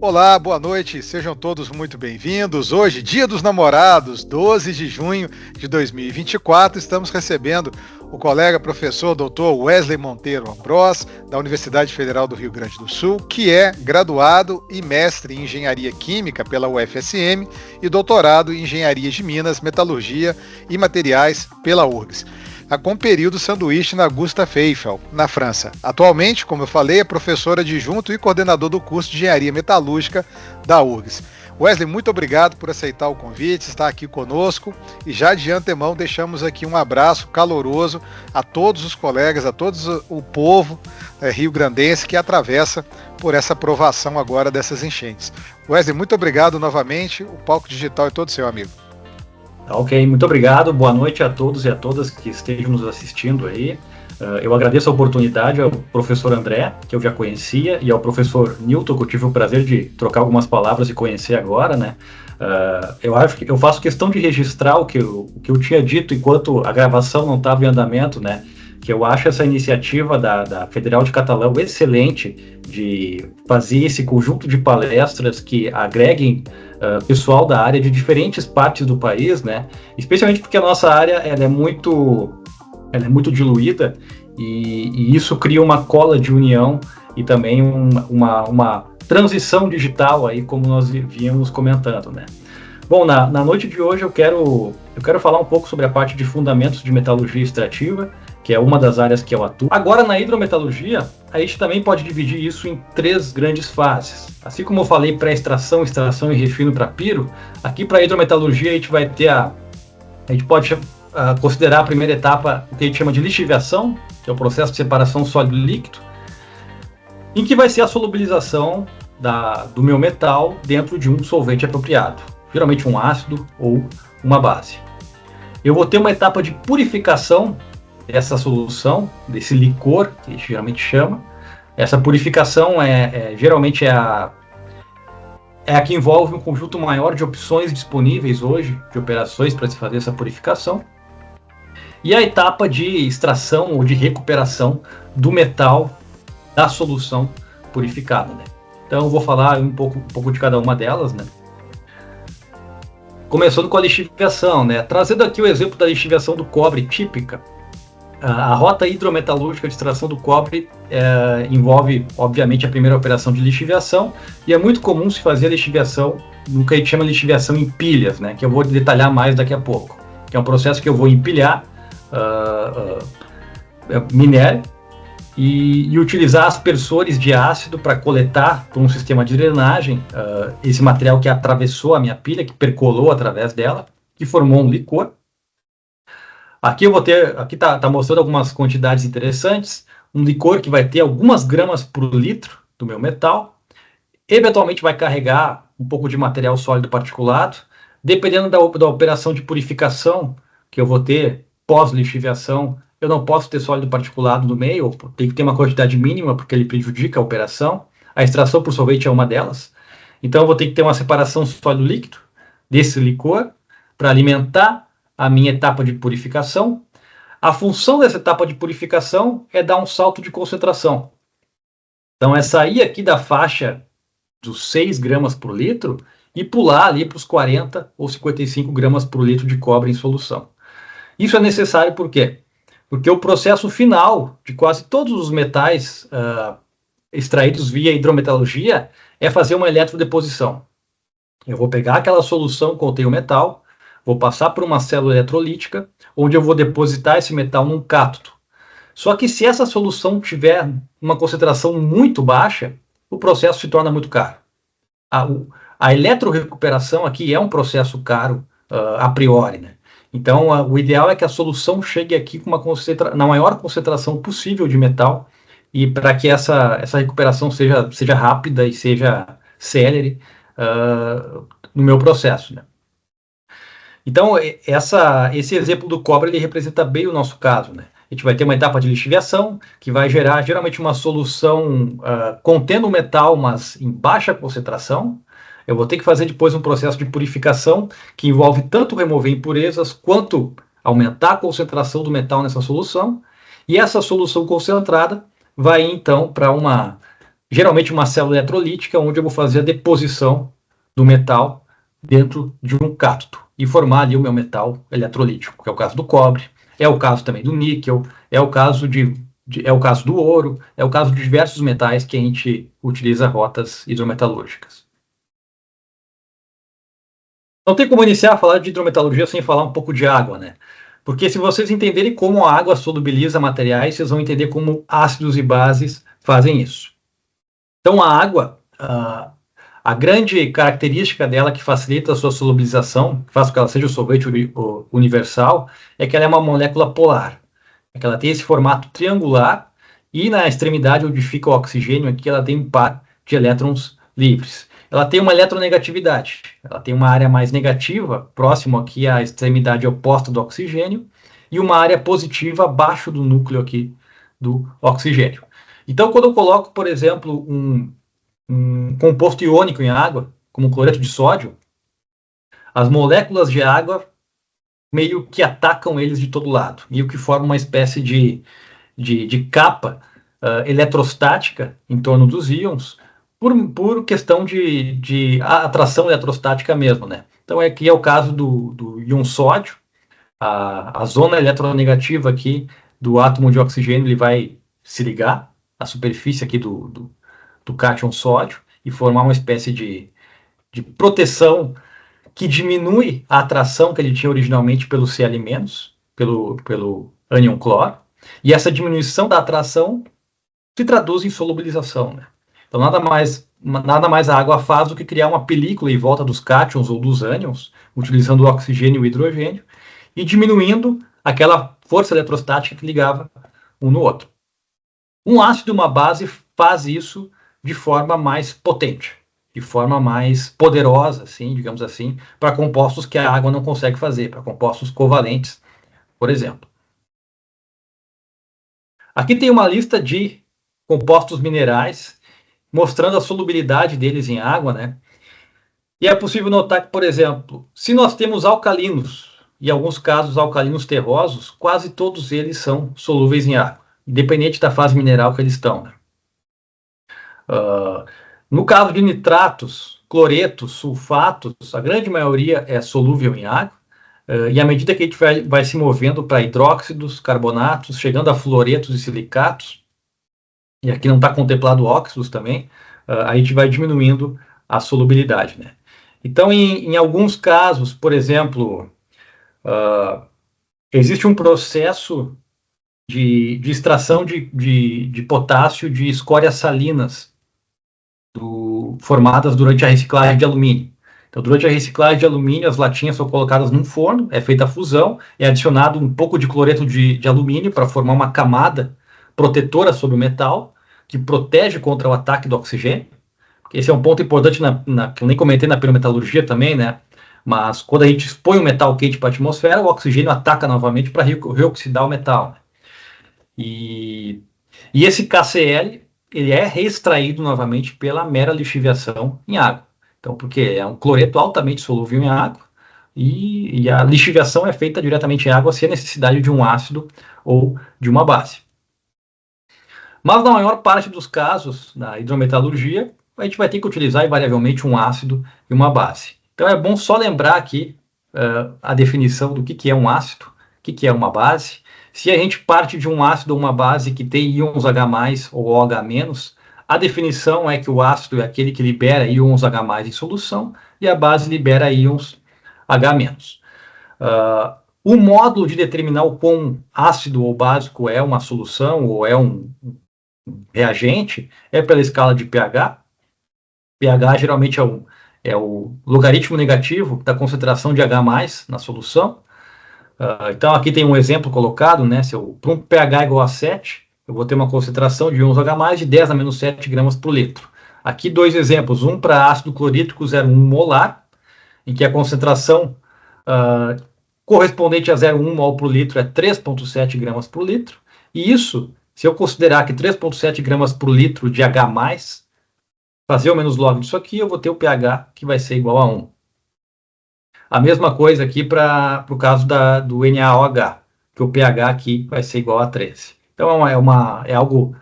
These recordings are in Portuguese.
Olá, boa noite, sejam todos muito bem-vindos. Hoje, Dia dos Namorados, 12 de junho de 2024, estamos recebendo o colega professor Dr. Wesley Monteiro Ambrós, da Universidade Federal do Rio Grande do Sul, que é graduado e mestre em Engenharia Química pela UFSM e doutorado em Engenharia de Minas, Metalurgia e Materiais pela URGS. Com período sanduíche na Gustave Eiffel, na França. Atualmente, como eu falei, é professor adjunto e coordenador do curso de Engenharia Metalúrgica da URGS. Wesley, muito obrigado por aceitar o convite, estar aqui conosco e já de antemão deixamos aqui um abraço caloroso a todos os colegas, a todos o povo rio-grandense que atravessa por essa provação agora dessas enchentes. Wesley, muito obrigado novamente, o Palco Digital é todo seu, amigo. Ok, muito obrigado, boa noite a todos e a todas que estejam nos assistindo aí. Eu agradeço a oportunidade ao professor André, que eu já conhecia, e ao professor Newton, que eu tive o prazer de trocar algumas palavras e conhecer agora, né? Eu faço questão de registrar o que eu tinha dito enquanto a gravação não estava em andamento, né? Que eu acho essa iniciativa da Federal de Catalão excelente de fazer esse conjunto de palestras que agreguem pessoal da área de diferentes partes do país, né? Especialmente porque a nossa área ela é muito diluída e isso cria uma cola de união e também uma transição digital aí, como nós víamos comentando, né? Bom, na noite de hoje eu quero falar um pouco sobre a parte de fundamentos de metalurgia extrativa, que é uma das áreas que eu atuo. Agora, na hidrometalurgia, a gente também pode dividir isso em 3 grandes fases. Assim como eu falei para extração, extração e refino para piro, aqui para a hidrometalurgia a gente pode considerar a primeira etapa o que a gente chama de lixiviação, que é o processo de separação sólido-líquido, em que vai ser a solubilização do meu metal dentro de um solvente apropriado, geralmente um ácido ou uma base. Eu vou ter uma etapa de purificação dessa solução, desse licor, que a gente geralmente chama. Essa purificação geralmente é a que envolve um conjunto maior de opções disponíveis hoje, de operações para se fazer essa purificação. E a etapa de extração ou de recuperação do metal da solução purificada, né? Então eu vou falar um pouco de cada uma delas, né? Começando com a lixiviação, né? Trazendo aqui o exemplo da lixiviação do cobre típica. A rota hidrometalúrgica de extração do cobre envolve, obviamente, a primeira operação de lixiviação, e é muito comum se fazer a lixiviação no que a gente chama de lixiviação em pilhas, né? Que eu vou detalhar mais daqui a pouco. Que é um processo que eu vou empilhar minério e utilizar aspersores de ácido para coletar por um sistema de drenagem esse material que atravessou a minha pilha, que percolou através dela, que formou um licor. Aqui tá mostrando algumas quantidades interessantes, um licor que vai ter algumas gramas por litro do meu metal, eventualmente vai carregar um pouco de material sólido particulado, dependendo da operação de purificação que eu vou ter pós-lixiviação, eu não posso ter sólido particulado no meio, tem que ter uma quantidade mínima porque ele prejudica a operação. A extração por solvente é uma delas. Então eu vou ter que ter uma separação sólido-líquido desse licor para alimentar a minha etapa de purificação. A função dessa etapa de purificação é dar um salto de concentração. Então é sair aqui da faixa dos 6 gramas por litro e pular ali para os 40 ou 55 gramas por litro de cobre em solução. Isso é necessário por quê? Porque o processo final de quase todos os metais extraídos via hidrometalurgia é fazer uma eletrodeposição. Eu vou pegar aquela solução que contém o metal, vou passar por uma célula eletrolítica, onde eu vou depositar esse metal num cátodo. Só que se essa solução tiver uma concentração muito baixa, o processo se torna muito caro. A eletrorecuperação aqui é um processo caro a priori, né? Então, o ideal é que a solução chegue aqui com na maior concentração possível de metal, e para que essa recuperação seja rápida e seja célere no meu processo, né? Então, esse exemplo do cobre ele representa bem o nosso caso, né? A gente vai ter uma etapa de lixiviação, que vai gerar geralmente uma solução contendo metal, mas em baixa concentração. Eu vou ter que fazer depois um processo de purificação que envolve tanto remover impurezas quanto aumentar a concentração do metal nessa solução. E essa solução concentrada vai então para uma geralmente uma célula eletrolítica, onde eu vou fazer a deposição do metal dentro de um cátodo e formar ali o meu metal eletrolítico, que é o caso do cobre, é o caso também do níquel, é o caso é o caso do ouro, é o caso de diversos metais que a gente utiliza rotas hidrometalúrgicas. Não tem como iniciar a falar de hidrometalurgia sem falar um pouco de água, né? Porque se vocês entenderem como a água solubiliza materiais, vocês vão entender como ácidos e bases fazem isso. Então a água, a grande característica dela que facilita a sua solubilização, que faz com que ela seja o solvente universal, é que ela é uma molécula polar. É que ela tem esse formato triangular e na extremidade onde fica o oxigênio aqui ela tem um par de elétrons livres. Ela tem uma eletronegatividade, ela tem uma área mais negativa, próximo aqui à extremidade oposta do oxigênio, e uma área positiva abaixo do núcleo aqui do oxigênio. Então, quando eu coloco, por exemplo, um composto iônico em água, como cloreto de sódio, as moléculas de água meio que atacam eles de todo lado, meio que formam uma espécie de capa eletrostática em torno dos íons, por questão de atração eletrostática mesmo, né? Então aqui é o caso do íon sódio, a zona eletronegativa aqui do átomo de oxigênio, ele vai se ligar à superfície aqui do cátion sódio e formar uma espécie de proteção que diminui a atração que ele tinha originalmente pelo Cl-, pelo ânion cloro, e essa diminuição da atração se traduz em solubilização, né? Então nada mais a água faz do que criar uma película em volta dos cátions ou dos ânions, utilizando o oxigênio e o hidrogênio, e diminuindo aquela força eletrostática que ligava um no outro. Um ácido e uma base faz isso de forma mais potente, de forma mais poderosa, assim, digamos assim, para compostos que a água não consegue fazer, para compostos covalentes, por exemplo. Aqui tem uma lista de compostos minerais, mostrando a solubilidade deles em água, né? E é possível notar que, por exemplo, se nós temos alcalinos, e em alguns casos alcalinos terrosos, quase todos eles são solúveis em água, independente da fase mineral que eles estão, né? No caso de nitratos, cloretos, sulfatos, a grande maioria é solúvel em água, e à medida que a gente vai se movendo para hidróxidos, carbonatos, chegando a fluoretos e silicatos, e aqui não está contemplado óxidos também, a gente vai diminuindo a solubilidade, né? Então, em alguns casos, por exemplo, existe um processo de extração de potássio de escórias salinas formadas durante a reciclagem de alumínio. Então, durante a reciclagem de alumínio, as latinhas são colocadas num forno, é feita a fusão, é adicionado um pouco de cloreto de alumínio para formar uma camada protetora sobre o metal, que protege contra o ataque do oxigênio. Esse é um ponto importante que eu nem comentei na pirometalurgia também, né? Mas quando a gente expõe o metal quente para a atmosfera, o oxigênio ataca novamente para reoxidar o metal. E esse KCl, ele é reextraído novamente pela mera lixiviação em água. Então, porque é um cloreto altamente solúvel em água, e a lixiviação é feita diretamente em água sem a necessidade de um ácido ou de uma base. Mas na maior parte dos casos, na hidrometalurgia, a gente vai ter que utilizar invariavelmente um ácido e uma base. Então é bom só lembrar aqui a definição do que é um ácido, o que é uma base. Se a gente parte de um ácido ou uma base que tem íons H+, ou OH-, a definição é que o ácido é aquele que libera íons H+ em solução e a base libera íons H-. O módulo de determinar o quão ácido ou básico é uma solução ou é um reagente é pela escala de pH. pH geralmente é o logaritmo negativo da concentração de H+ na solução. Então aqui tem um exemplo colocado, né? Para um pH igual a 7, eu vou ter uma concentração de íons H+ de 10 a menos 7 gramas por litro. Aqui dois exemplos, um para ácido clorídrico 0,1 molar, em que a concentração correspondente a 0,1 mol por litro é 3,7 gramas por litro, e isso, se eu considerar que 3,7 gramas por litro de H+, fazer o menos log disso aqui, eu vou ter o pH que vai ser igual a 1. A mesma coisa aqui para o caso do NaOH, que o pH aqui vai ser igual a 13. Então é algo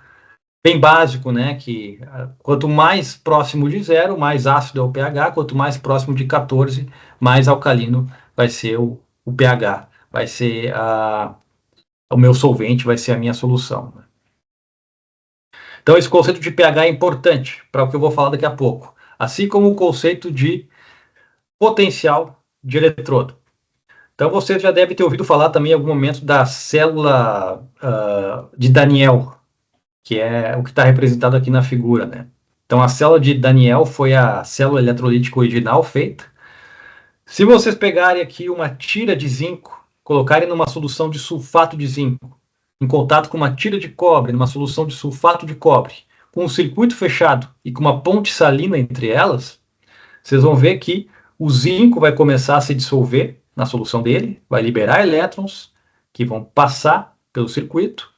bem básico, né? Que quanto mais próximo de zero, mais ácido é o pH, quanto mais próximo de 14, mais alcalino vai ser o pH, vai ser o meu solvente, vai ser a minha solução. Então, esse conceito de pH é importante para o que eu vou falar daqui a pouco, assim como o conceito de potencial de eletrodo. Então, você já deve ter ouvido falar também em algum momento da célula de Daniel, que é o que está representado aqui na figura, né? Então, a célula de Daniel foi a célula eletrolítica original feita. Se vocês pegarem aqui uma tira de zinco, colocarem numa solução de sulfato de zinco, em contato com uma tira de cobre, numa solução de sulfato de cobre, com um circuito fechado e com uma ponte salina entre elas, vocês vão ver que o zinco vai começar a se dissolver na solução dele, vai liberar elétrons que vão passar pelo circuito,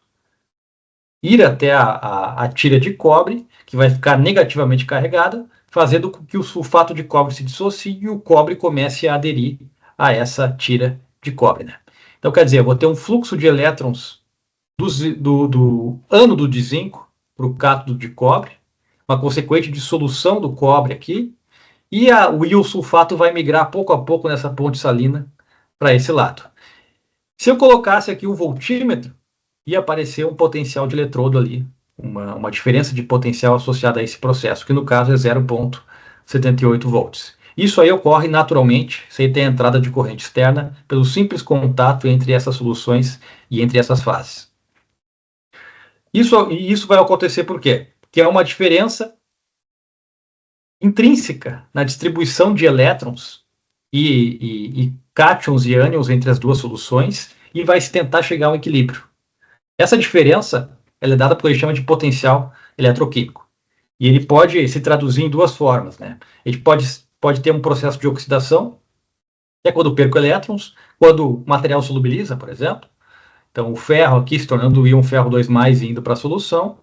ir até a tira de cobre, que vai ficar negativamente carregada, fazendo com que o sulfato de cobre se dissocie e o cobre comece a aderir a essa tira de cobre, né? Então, quer dizer, eu vou ter um fluxo de elétrons do ânodo de zinco para o cátodo de cobre, uma consequente dissolução do cobre aqui, e o sulfato vai migrar pouco a pouco nessa ponte salina para esse lado. Se eu colocasse aqui um voltímetro, ia aparecer um potencial de eletrodo ali, uma diferença de potencial associada a esse processo, que no caso é 0,78 volts. Isso aí ocorre naturalmente, sem ter entrada de corrente externa, pelo simples contato entre essas soluções e entre essas fases. Isso vai acontecer por quê? Porque é uma diferença intrínseca na distribuição de elétrons e cátions e ânions entre as duas soluções e vai se tentar chegar a um equilíbrio. Essa diferença ela é dada por que a gente chama de potencial eletroquímico. E ele pode se traduzir em duas formas, né? A gente pode ter um processo de oxidação, que é quando eu perco elétrons, quando o material solubiliza, por exemplo. Então, o ferro aqui se tornando o íon ferro 2+, e indo para a solução.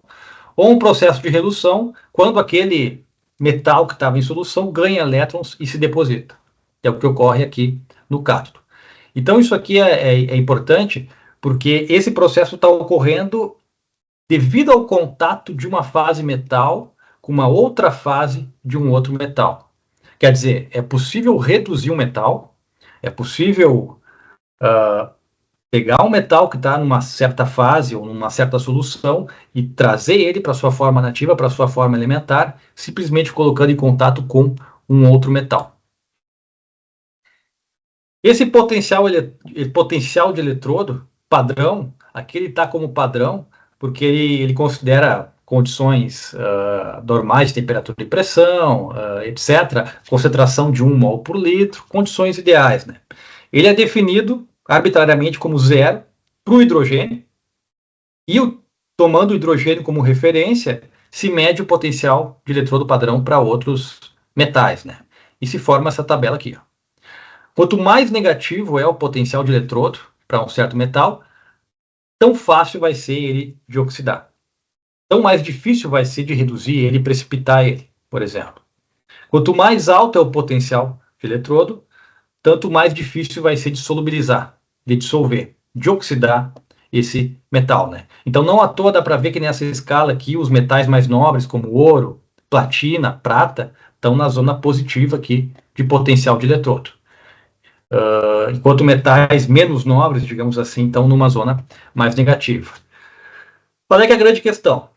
Ou um processo de redução, quando aquele metal que estava em solução ganha elétrons e se deposita. É o que ocorre aqui no cátodo. Então, isso aqui é importante, porque esse processo está ocorrendo devido ao contato de uma fase metal com uma outra fase de um outro metal. Quer dizer, é possível reduzir um metal, é possível pegar um metal que está numa certa fase ou numa certa solução e trazer ele para sua forma nativa, para sua forma elementar, simplesmente colocando em contato com um outro metal. Esse potencial de eletrodo padrão, aqui ele está como padrão, porque ele considera condições normais de temperatura e pressão, etc., concentração de 1 mol por litro, condições ideais, né? Ele é definido arbitrariamente como zero para o hidrogênio, e tomando o hidrogênio como referência, se mede o potencial de eletrodo padrão para outros metais, né? E se forma essa tabela aqui, ó. Quanto mais negativo é o potencial de eletrodo para um certo metal, tão fácil vai ser ele de oxidar. Tão mais difícil vai ser de reduzir ele e precipitar ele, por exemplo. Quanto mais alto é o potencial de eletrodo, tanto mais difícil vai ser de solubilizar, de dissolver, de oxidar esse metal, né? Então, não à toa dá para ver que nessa escala aqui, os metais mais nobres, como ouro, platina, prata, estão na zona positiva aqui de potencial de eletrodo. Enquanto metais menos nobres, digamos assim, estão numa zona mais negativa. Qual é que é a grande questão?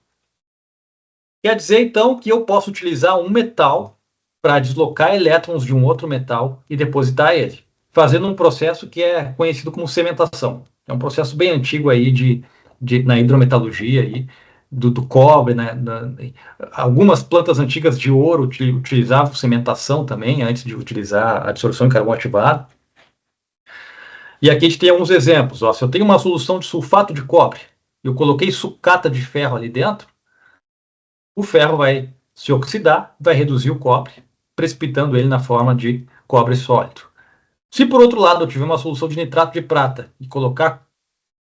Quer dizer, então, que eu posso utilizar um metal para deslocar elétrons de um outro metal e depositar ele, fazendo um processo que é conhecido como cementação. É um processo bem antigo aí na hidrometalurgia, aí, do cobre, né? Algumas plantas antigas de ouro utilizavam cementação também, antes de utilizar a dissolução em carvão ativado. E aqui a gente tem alguns exemplos. Ó, se eu tenho uma solução de sulfato de cobre, eu coloquei sucata de ferro ali dentro, o ferro vai se oxidar, vai reduzir o cobre, precipitando ele na forma de cobre sólido. Se por outro lado eu tiver uma solução de nitrato de prata e colocar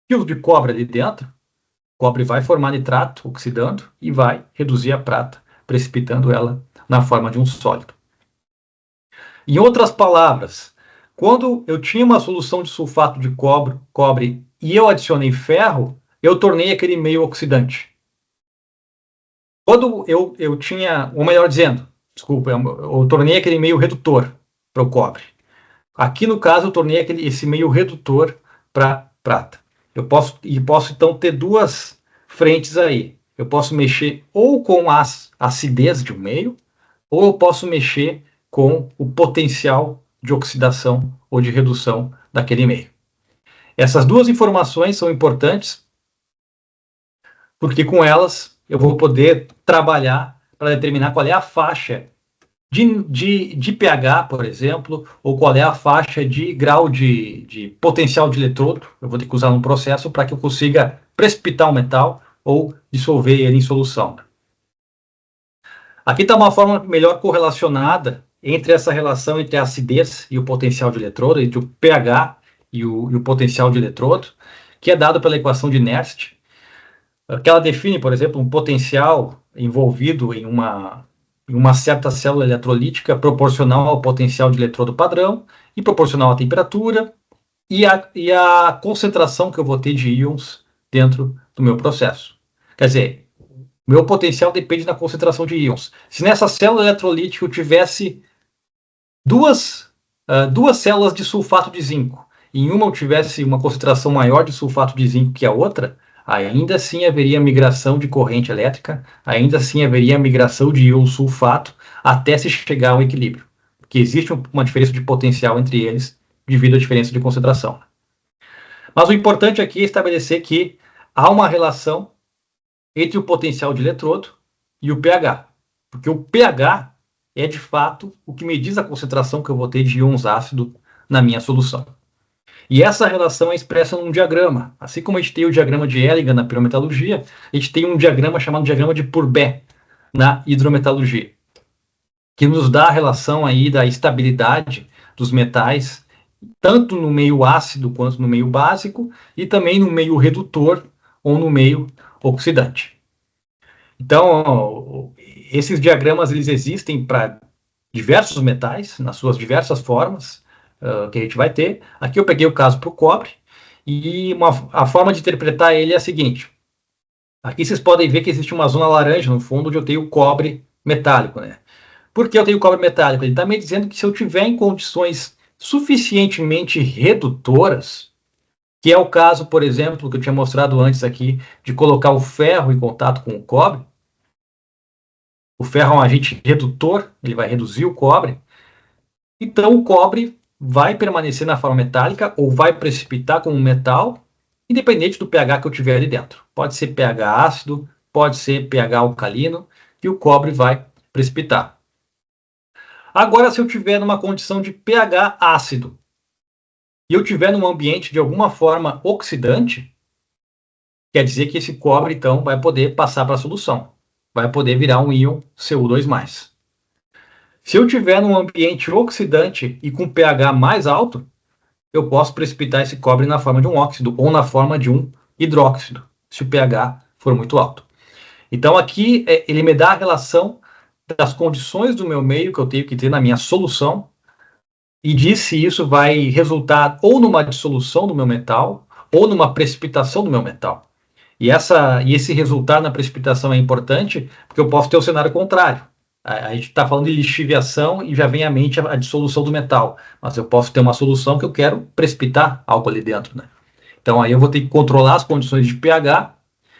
fios de cobre ali dentro, o cobre vai formar nitrato, oxidando, e vai reduzir a prata, precipitando ela na forma de um sólido. Em outras palavras, quando eu tinha uma solução de sulfato de cobre e eu adicionei ferro, eu tornei aquele meio oxidante. Quando eu tinha, ou melhor dizendo, desculpa, eu tornei aquele meio redutor para o cobre. Aqui no caso eu tornei esse meio redutor para prata. Eu posso então ter duas frentes aí. Eu posso mexer ou com a acidez de um meio, ou eu posso mexer com o potencial de oxidação ou de redução daquele meio. Essas duas informações são importantes porque com elas eu vou poder trabalhar para determinar qual é a faixa de pH, por exemplo, ou qual é a faixa de grau de potencial de eletrodo, eu vou ter que usar no processo para que eu consiga precipitar o metal ou dissolver ele em solução. Aqui está uma forma melhor correlacionada entre essa relação entre a acidez e o potencial de eletrodo, entre o pH e o potencial de eletrodo, que é dado pela equação de Nernst, que ela define, por exemplo, um potencial envolvido em uma certa célula eletrolítica proporcional ao potencial de eletrodo padrão e proporcional à temperatura e a concentração que eu vou ter de íons dentro do meu processo. Quer dizer, meu potencial depende da concentração de íons. Se nessa célula eletrolítica eu tivesse duas células de sulfato de zinco, e em uma eu tivesse uma concentração maior de sulfato de zinco que a outra, ainda assim haveria migração de corrente elétrica, ainda assim haveria migração de íon sulfato até se chegar ao equilíbrio, porque existe uma diferença de potencial entre eles devido à diferença de concentração. Mas o importante aqui é estabelecer que há uma relação entre o potencial de eletrodo e o pH, porque o pH é de fato o que me diz a concentração que eu vou ter de íons ácidos na minha solução. E essa relação é expressa num diagrama. Assim como a gente tem o diagrama de Ehrlichia na pirometalurgia, a gente tem um diagrama chamado diagrama de Pourbet na hidrometalurgia, que nos dá a relação aí da estabilidade dos metais, tanto no meio ácido quanto no meio básico, e também no meio redutor ou no meio oxidante. Então, esses diagramas eles existem para diversos metais, nas suas diversas formas, que a gente vai ter. Aqui eu peguei o caso para o cobre, e a forma de interpretar ele é a seguinte. Aqui vocês podem ver que existe uma zona laranja no fundo onde eu tenho cobre metálico, né? Por que eu tenho cobre metálico? Ele está me dizendo que se eu tiver em condições suficientemente redutoras, que é o caso, por exemplo, que eu tinha mostrado antes aqui, de colocar o ferro em contato com o cobre. O ferro é um agente redutor, ele vai reduzir o cobre. Então o cobre vai permanecer na forma metálica ou vai precipitar como metal, independente do pH que eu tiver ali dentro. Pode ser pH ácido, pode ser pH alcalino, e o cobre vai precipitar. Agora, se eu tiver numa condição de pH ácido, e eu tiver num ambiente de alguma forma oxidante, quer dizer que esse cobre, então, vai poder passar para a solução. Vai poder virar um íon Cu2+. Se eu tiver num ambiente oxidante e com pH mais alto, eu posso precipitar esse cobre na forma de um óxido ou na forma de um hidróxido, se o pH for muito alto. Então aqui ele me dá a relação das condições do meu meio que eu tenho que ter na minha solução e diz se isso vai resultar ou numa dissolução do meu metal ou numa precipitação do meu metal. E esse resultado na precipitação é importante porque eu posso ter o cenário contrário. A gente está falando de lixiviação e já vem à mente a dissolução do metal. Mas eu posso ter uma solução que eu quero precipitar algo ali dentro, né? Então aí eu vou ter que controlar as condições de pH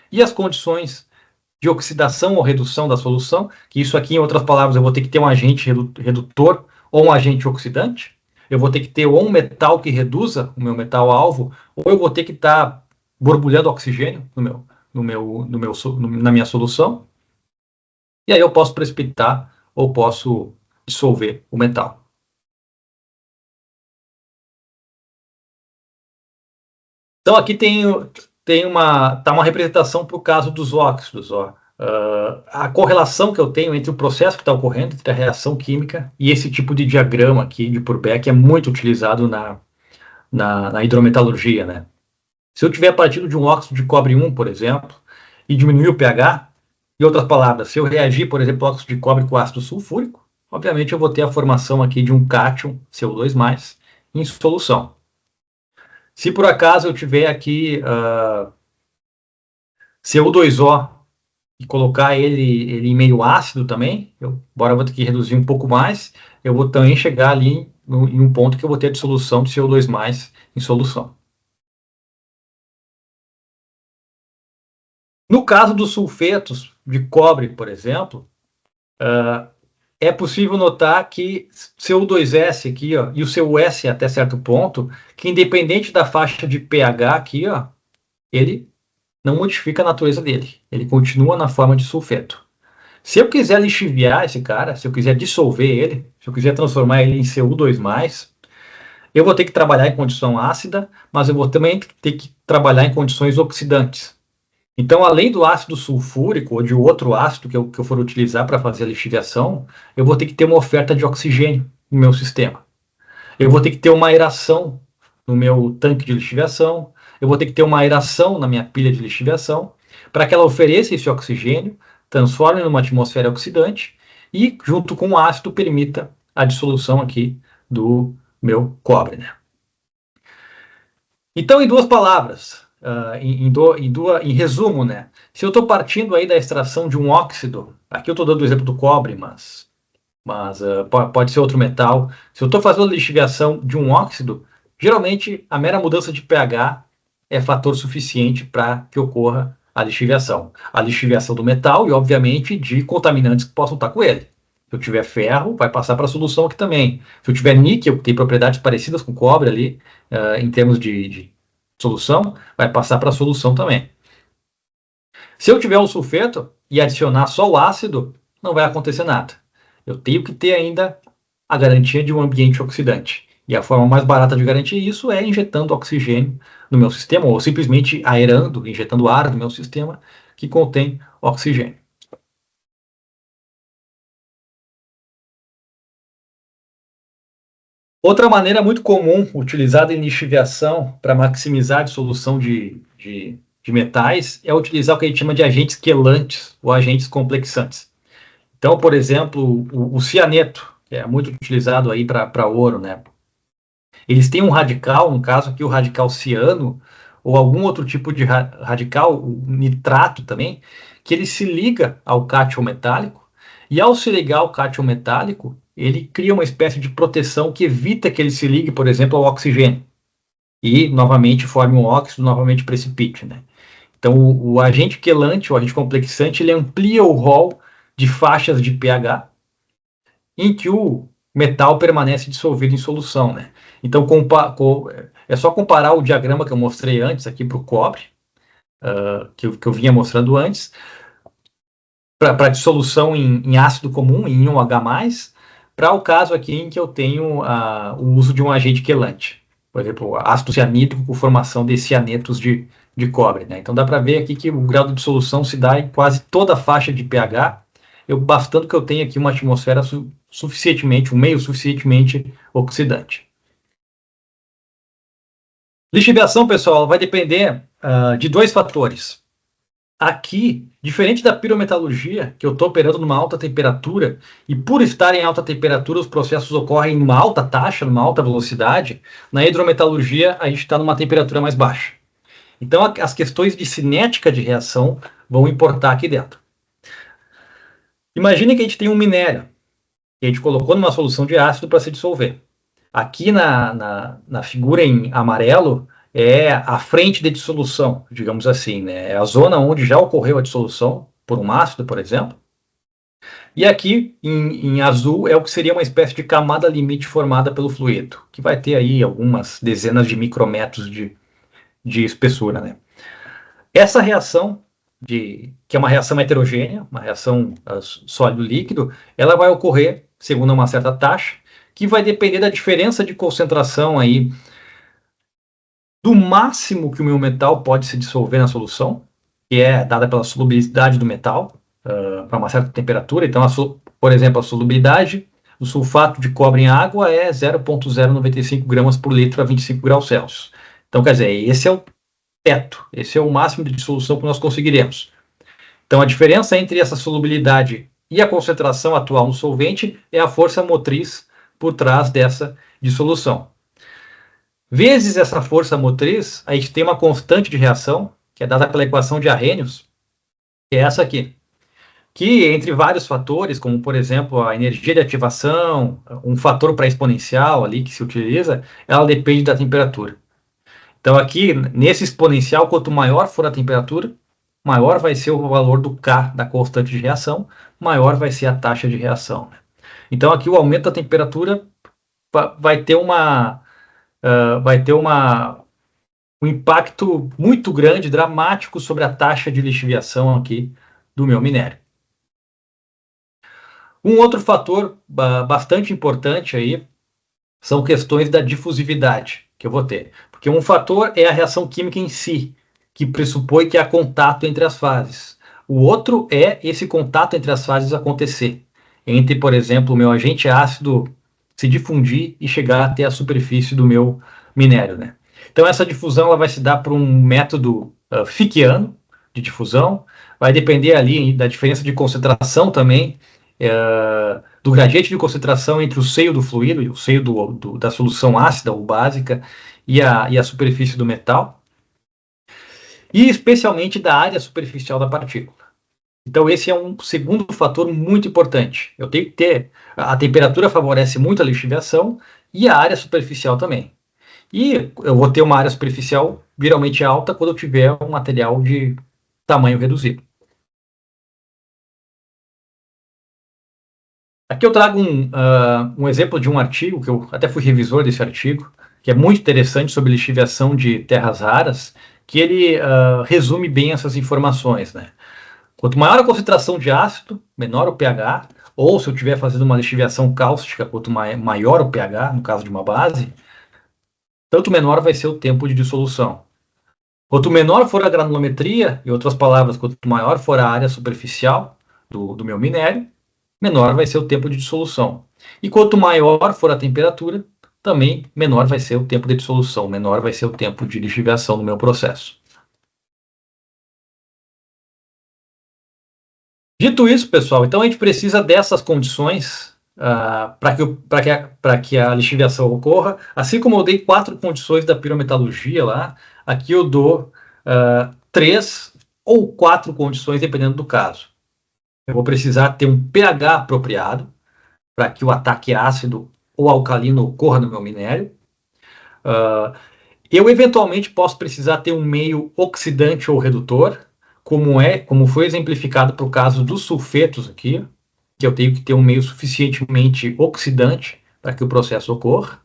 e as condições de oxidação ou redução da solução, que isso aqui, em outras palavras, eu vou ter que ter um agente redutor ou um agente oxidante. Eu vou ter que ter ou um metal que reduza o meu metal alvo, ou eu vou ter que estar borbulhando oxigênio na minha solução. E aí eu posso precipitar ou posso dissolver o metal. Então aqui tá uma representação para o caso dos óxidos. A correlação que eu tenho entre o processo que está ocorrendo, entre a reação química e esse tipo de diagrama aqui de Pourbet, que é muito utilizado na hidrometalurgia, né? Se eu tiver partido de um óxido de cobre 1, por exemplo, e diminuir o pH, em outras palavras, se eu reagir, por exemplo, óxido de cobre com ácido sulfúrico, obviamente eu vou ter a formação aqui de um cátion CO2+, em solução. Se por acaso eu tiver aqui CO2O e colocar ele em meio ácido também, embora eu vou ter que reduzir um pouco mais, eu vou também chegar ali em um ponto que eu vou ter a dissolução de CO2+ em solução. No caso dos sulfetos de cobre, por exemplo, é possível notar que CO2S aqui, ó, e o seu S até certo ponto, que independente da faixa de pH aqui, ó, ele não modifica a natureza dele. Ele continua na forma de sulfeto. Se eu quiser lixiviar esse cara, se eu quiser dissolver ele, se eu quiser transformar ele em CO2+, eu vou ter que trabalhar em condição ácida, mas eu vou também ter que trabalhar em condições oxidantes. Então, além do ácido sulfúrico ou de outro ácido que eu for utilizar para fazer a lixiviação, eu vou ter que ter uma oferta de oxigênio no meu sistema. Eu vou ter que ter uma aeração no meu tanque de lixiviação, eu vou ter que ter uma aeração na minha pilha de lixiviação, para que ela ofereça esse oxigênio, transforme numa atmosfera oxidante e, junto com o ácido, permita a dissolução aqui do meu cobre, né? Então, em duas palavras, em resumo, né? Se eu estou partindo aí da extração de um óxido, aqui eu estou dando o exemplo do cobre, mas pode ser outro metal. Se eu estou fazendo lixiviação de um óxido, geralmente a mera mudança de pH é fator suficiente para que ocorra a lixiviação. A lixiviação do metal e, obviamente, de contaminantes que possam estar com ele. Se eu tiver ferro, vai passar para a solução aqui também. Se eu tiver níquel, que tem propriedades parecidas com cobre ali, em termos de solução, vai passar para a solução também. Se eu tiver um sulfeto e adicionar só o ácido, não vai acontecer nada. Eu tenho que ter ainda a garantia de um ambiente oxidante. E a forma mais barata de garantir isso é injetando oxigênio no meu sistema, ou simplesmente aerando, injetando ar no meu sistema que contém oxigênio. Outra maneira muito comum utilizada em lixiviação para maximizar a dissolução de metais é utilizar o que a gente chama de agentes quelantes ou agentes complexantes. Então, por exemplo, o cianeto, que é muito utilizado aí para ouro, né? Eles têm um radical, no caso aqui o radical ciano, ou algum outro tipo de radical, o nitrato também, que ele se liga ao cátion metálico, e ao se ligar ao cátion metálico, ele cria uma espécie de proteção que evita que ele se ligue, por exemplo, ao oxigênio, e novamente forme um óxido, novamente precipite, né? Então, o agente quelante, o agente complexante, ele amplia o rol de faixas de pH em que o metal permanece dissolvido em solução, né? Então, é só comparar o diagrama que eu mostrei antes aqui para o cobre, que eu vinha mostrando antes, para dissolução em ácido comum, em IOH+, para o caso aqui em que eu tenho o uso de um agente quelante. Por exemplo, ácido cianídrico com formação de cianetos de cobre, né? Então dá para ver aqui que o grau de dissolução se dá em quase toda a faixa de pH, bastando que eu tenha aqui uma atmosfera suficientemente, um meio suficientemente oxidante. Lixiviação, pessoal, vai depender de dois fatores. Aqui, diferente da pirometalurgia, que eu estou operando numa alta temperatura, e por estar em alta temperatura, os processos ocorrem em uma alta taxa, numa alta velocidade, na hidrometalurgia a gente está numa temperatura mais baixa. Então, as questões de cinética de reação vão importar aqui dentro. Imagine que a gente tem um minério, que a gente colocou numa solução de ácido para se dissolver. Aqui na figura em amarelo é a frente de dissolução, digamos assim, né? É a zona onde já ocorreu a dissolução por um ácido, por exemplo. E aqui em azul é o que seria uma espécie de camada limite formada pelo fluido, que vai ter aí algumas dezenas de micrometros de espessura, né? Essa reação, que é uma reação heterogênea, uma reação sólido-líquido, ela vai ocorrer segundo uma certa taxa, que vai depender da diferença de concentração aí do máximo que o meu metal pode se dissolver na solução, que é dada pela solubilidade do metal para uma certa temperatura. Então, por exemplo, a solubilidade do sulfato de cobre em água é 0,095 gramas por litro a 25 graus Celsius. Então, quer dizer, esse é o teto, esse é o máximo de dissolução que nós conseguiremos. Então, a diferença entre essa solubilidade e a concentração atual no solvente é a força motriz por trás dessa dissolução. Vezes essa força motriz, a gente tem uma constante de reação, que é dada pela equação de Arrhenius, que é essa aqui. que, entre vários fatores, como, por exemplo, a energia de ativação, um fator pré-exponencial ali que se utiliza, ela depende da temperatura. Então, aqui, nesse exponencial, quanto maior for a temperatura, maior vai ser o valor do K, da constante de reação, maior vai ser a taxa de reação. Então, aqui, o aumento da temperatura vai ter um impacto muito grande, dramático, sobre a taxa de lixiviação aqui do meu minério. Um outro fator bastante importante aí são questões da difusividade que eu vou ter. Porque um fator é a reação química em si, que pressupõe que há contato entre as fases. O outro é esse contato entre as fases acontecer. Entre, por exemplo, o meu agente ácido se difundir e chegar até a superfície do meu minério, né? Então, essa difusão ela vai se dar por um método Fickiano de difusão. Vai depender ali da diferença de concentração também, do gradiente de concentração entre o seio do fluido e o seio da solução ácida ou básica e a superfície do metal, e especialmente da área superficial da partícula. Então esse é um segundo fator muito importante. Eu tenho que ter, a temperatura favorece muito a lixiviação e a área superficial também. E eu vou ter uma área superficial viralmente alta quando eu tiver um material de tamanho reduzido. Aqui eu trago um exemplo de um artigo, que eu até fui revisor desse artigo, que é muito interessante sobre lixiviação de terras raras, que ele resume bem essas informações, né? Quanto maior a concentração de ácido, menor o pH, ou se eu estiver fazendo uma lixiviação cáustica, quanto maior o pH, no caso de uma base, tanto menor vai ser o tempo de dissolução. Quanto menor for a granulometria, em outras palavras, quanto maior for a área superficial do meu minério, menor vai ser o tempo de dissolução. E quanto maior for a temperatura, também menor vai ser o tempo de dissolução, menor vai ser o tempo de lixiviação no meu processo. Dito isso, pessoal, então a gente precisa dessas condições para que a lixiviação ocorra. Assim como eu dei 4 condições da pirometalurgia lá, aqui eu dou 3 ou 4 condições, dependendo do caso. Eu vou precisar ter um pH apropriado para que o ataque ácido ou alcalino ocorra no meu minério. Eu eventualmente posso precisar ter um meio oxidante ou redutor, como foi exemplificado para o caso dos sulfetos aqui, que eu tenho que ter um meio suficientemente oxidante para que o processo ocorra.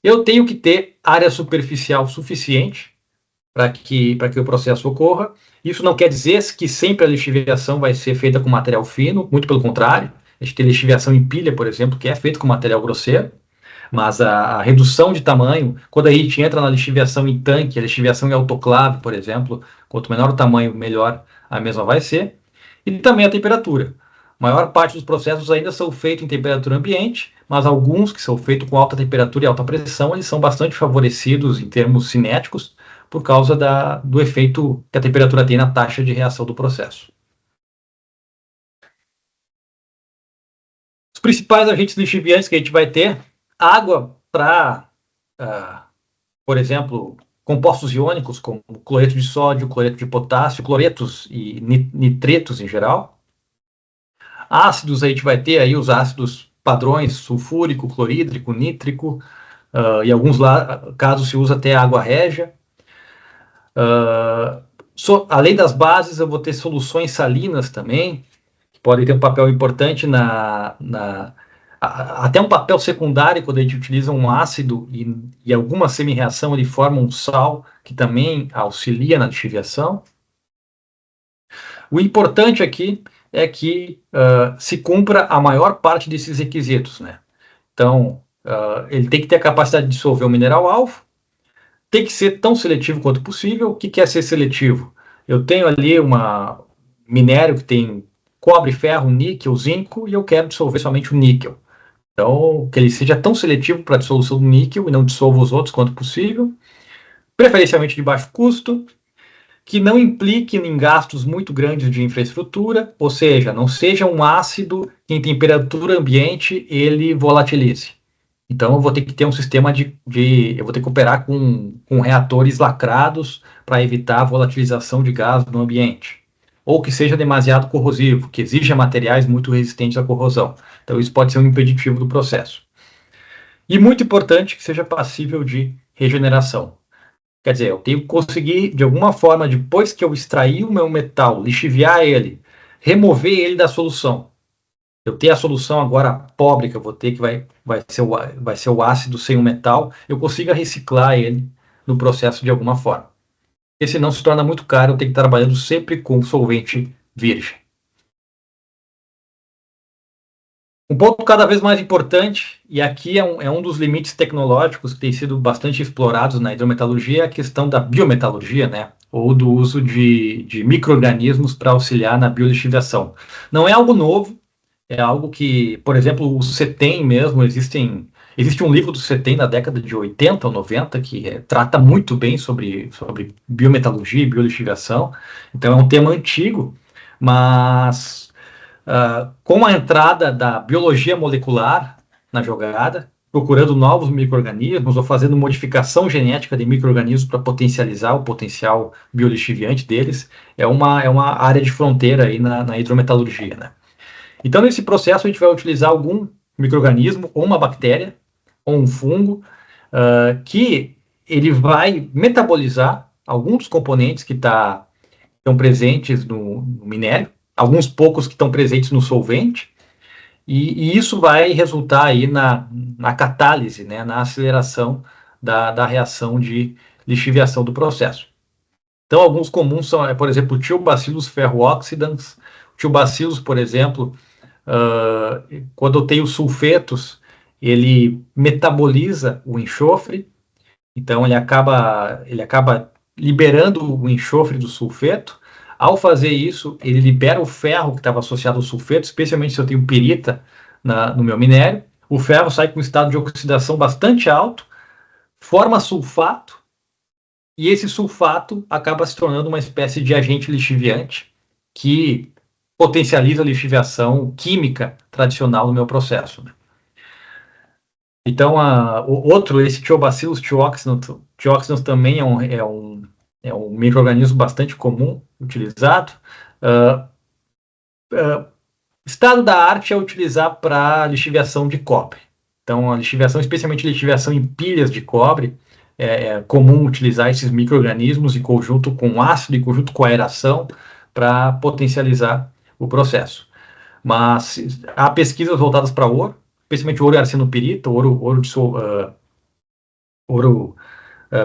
Eu tenho que ter área superficial suficiente para que o processo ocorra. Isso não quer dizer que sempre a lixiviação vai ser feita com material fino, muito pelo contrário. A gente tem lixiviação em pilha, por exemplo, que é feita com material grosseiro, mas a redução de tamanho, quando a gente entra na lixiviação em tanque, a lixiviação em autoclave, por exemplo, quanto menor o tamanho, melhor a mesma vai ser. E também a temperatura. A maior parte dos processos ainda são feitos em temperatura ambiente, mas alguns que são feitos com alta temperatura e alta pressão, eles são bastante favorecidos em termos cinéticos, por causa do efeito que a temperatura tem na taxa de reação do processo. Os principais agentes lixiviantes que a gente vai ter: água para, por exemplo, compostos iônicos como cloreto de sódio, cloreto de potássio, cloretos e nitretos em geral. Ácidos, a gente vai ter aí os ácidos padrões, sulfúrico, clorídrico, nítrico, em alguns casos se usa até água régia. Além das bases, eu vou ter soluções salinas também, que podem ter um papel importante até um papel secundário quando a gente utiliza um ácido e alguma semi-reação ele forma um sal que também auxilia na lixiviação. O importante aqui é que se cumpra a maior parte desses requisitos, né? Então, ele tem que ter a capacidade de dissolver o mineral-alvo, tem que ser tão seletivo quanto possível. O que é ser seletivo? Eu tenho ali um minério que tem cobre, ferro, níquel, zinco, e eu quero dissolver somente o níquel. Então, que ele seja tão seletivo para a dissolução do níquel e não dissolva os outros quanto possível, preferencialmente de baixo custo, que não implique em gastos muito grandes de infraestrutura, ou seja, não seja um ácido que em temperatura ambiente ele volatilize. Então eu vou ter que ter um sistema eu vou ter que operar com reatores lacrados para evitar a volatilização de gás no ambiente. ou que seja demasiado corrosivo, que exija materiais muito resistentes à corrosão. Então, isso pode ser um impeditivo do processo. E muito importante que seja passível de regeneração. Quer dizer, eu tenho que conseguir, de alguma forma, depois que eu extrair o meu metal, lixiviar ele, remover ele da solução. Eu tenho a solução agora pobre que eu vou ter, que vai ser o ácido sem o metal, eu consiga reciclar ele no processo de alguma forma. Porque senão se torna muito caro, eu tenho que estar trabalhando sempre com solvente virgem. Um ponto cada vez mais importante, e aqui é um dos limites tecnológicos que tem sido bastante explorados na hidrometalurgia, é a questão da biometalurgia, né? Ou do uso de micro-organismos para auxiliar na biolixiviação. Não é algo novo, é algo que, por exemplo, o CETEM mesmo, existe um livro do CETEM na década de 80 ou 90 que trata muito bem sobre biometalurgia e biolixiviação. Então é um tema antigo, mas com a entrada da biologia molecular na jogada, procurando novos micro-organismos ou fazendo modificação genética de micro-organismos para potencializar o potencial biolixiviante deles, é uma área de fronteira aí na hidrometalurgia, né? Então, nesse processo, a gente vai utilizar algum micro-organismo, ou uma bactéria, ou um fungo, que ele vai metabolizar alguns dos componentes que estão presentes no minério, alguns poucos que estão presentes no solvente, e isso vai resultar aí na catálise, né, na aceleração da reação de lixiviação do processo. Então, alguns comuns são, por exemplo, o Thiobacillus ferrooxidans. O Thiobacillus, por exemplo, quando eu tenho sulfetos, ele metaboliza o enxofre, então ele acaba liberando o enxofre do sulfeto. Ao fazer isso, ele libera o ferro que estava associado ao sulfeto, especialmente se eu tenho pirita no meu minério. O ferro sai com um estado de oxidação bastante alto, forma sulfato, e esse sulfato acaba se tornando uma espécie de agente lixiviante que potencializa a lixiviação química tradicional no meu processo. Então, esse Thiobacillus thioxinans também é um micro-organismo bastante comum, utilizado. Estado da arte é utilizar para lixiviação de cobre. Então, a lixiviação, especialmente lixiviação em pilhas de cobre, é comum utilizar esses micro-organismos em conjunto com ácido, em conjunto com aeração, para potencializar o processo. Mas há pesquisas voltadas para ouro, especialmente ouro e arsenopirita, ouro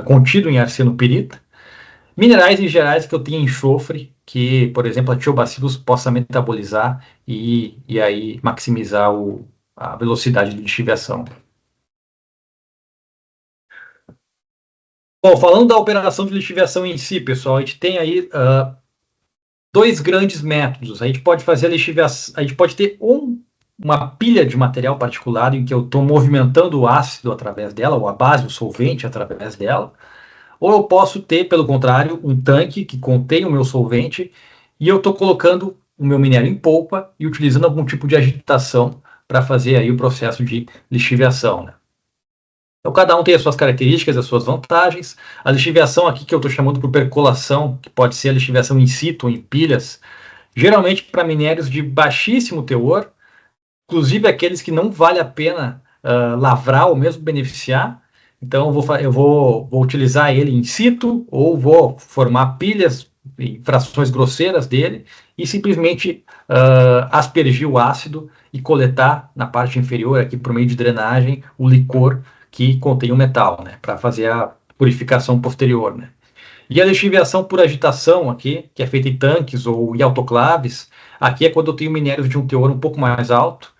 contido em arsenopirita, minerais em gerais que eu tenha enxofre, que, por exemplo, a Thiobacillus possa metabolizar e aí maximizar a velocidade de lixiviação. Bom, falando da operação de lixiviação em si, pessoal, a gente tem aí dois grandes métodos. A gente pode fazer a lixiviação, a gente pode ter uma pilha de material particulado em que eu estou movimentando o ácido através dela, ou a base, o solvente através dela, ou eu posso ter, pelo contrário, um tanque que contém o meu solvente e eu estou colocando o meu minério em polpa e utilizando algum tipo de agitação para fazer aí o processo de lixiviação, né? Então, cada um tem as suas características, as suas vantagens. A lixiviação aqui, que eu estou chamando por percolação, que pode ser a lixiviação in situ, ou em pilhas, geralmente para minérios de baixíssimo teor, inclusive aqueles que não vale a pena lavrar ou mesmo beneficiar. Então, eu vou utilizar ele in situ, ou vou formar pilhas em frações grosseiras dele, e simplesmente aspergir o ácido e coletar na parte inferior, aqui por meio de drenagem, o licor que contém o metal, né, para fazer a purificação posterior, né. E a lixiviação por agitação aqui, que é feita em tanques ou em autoclaves, aqui é quando eu tenho minérios de um teor um pouco mais alto.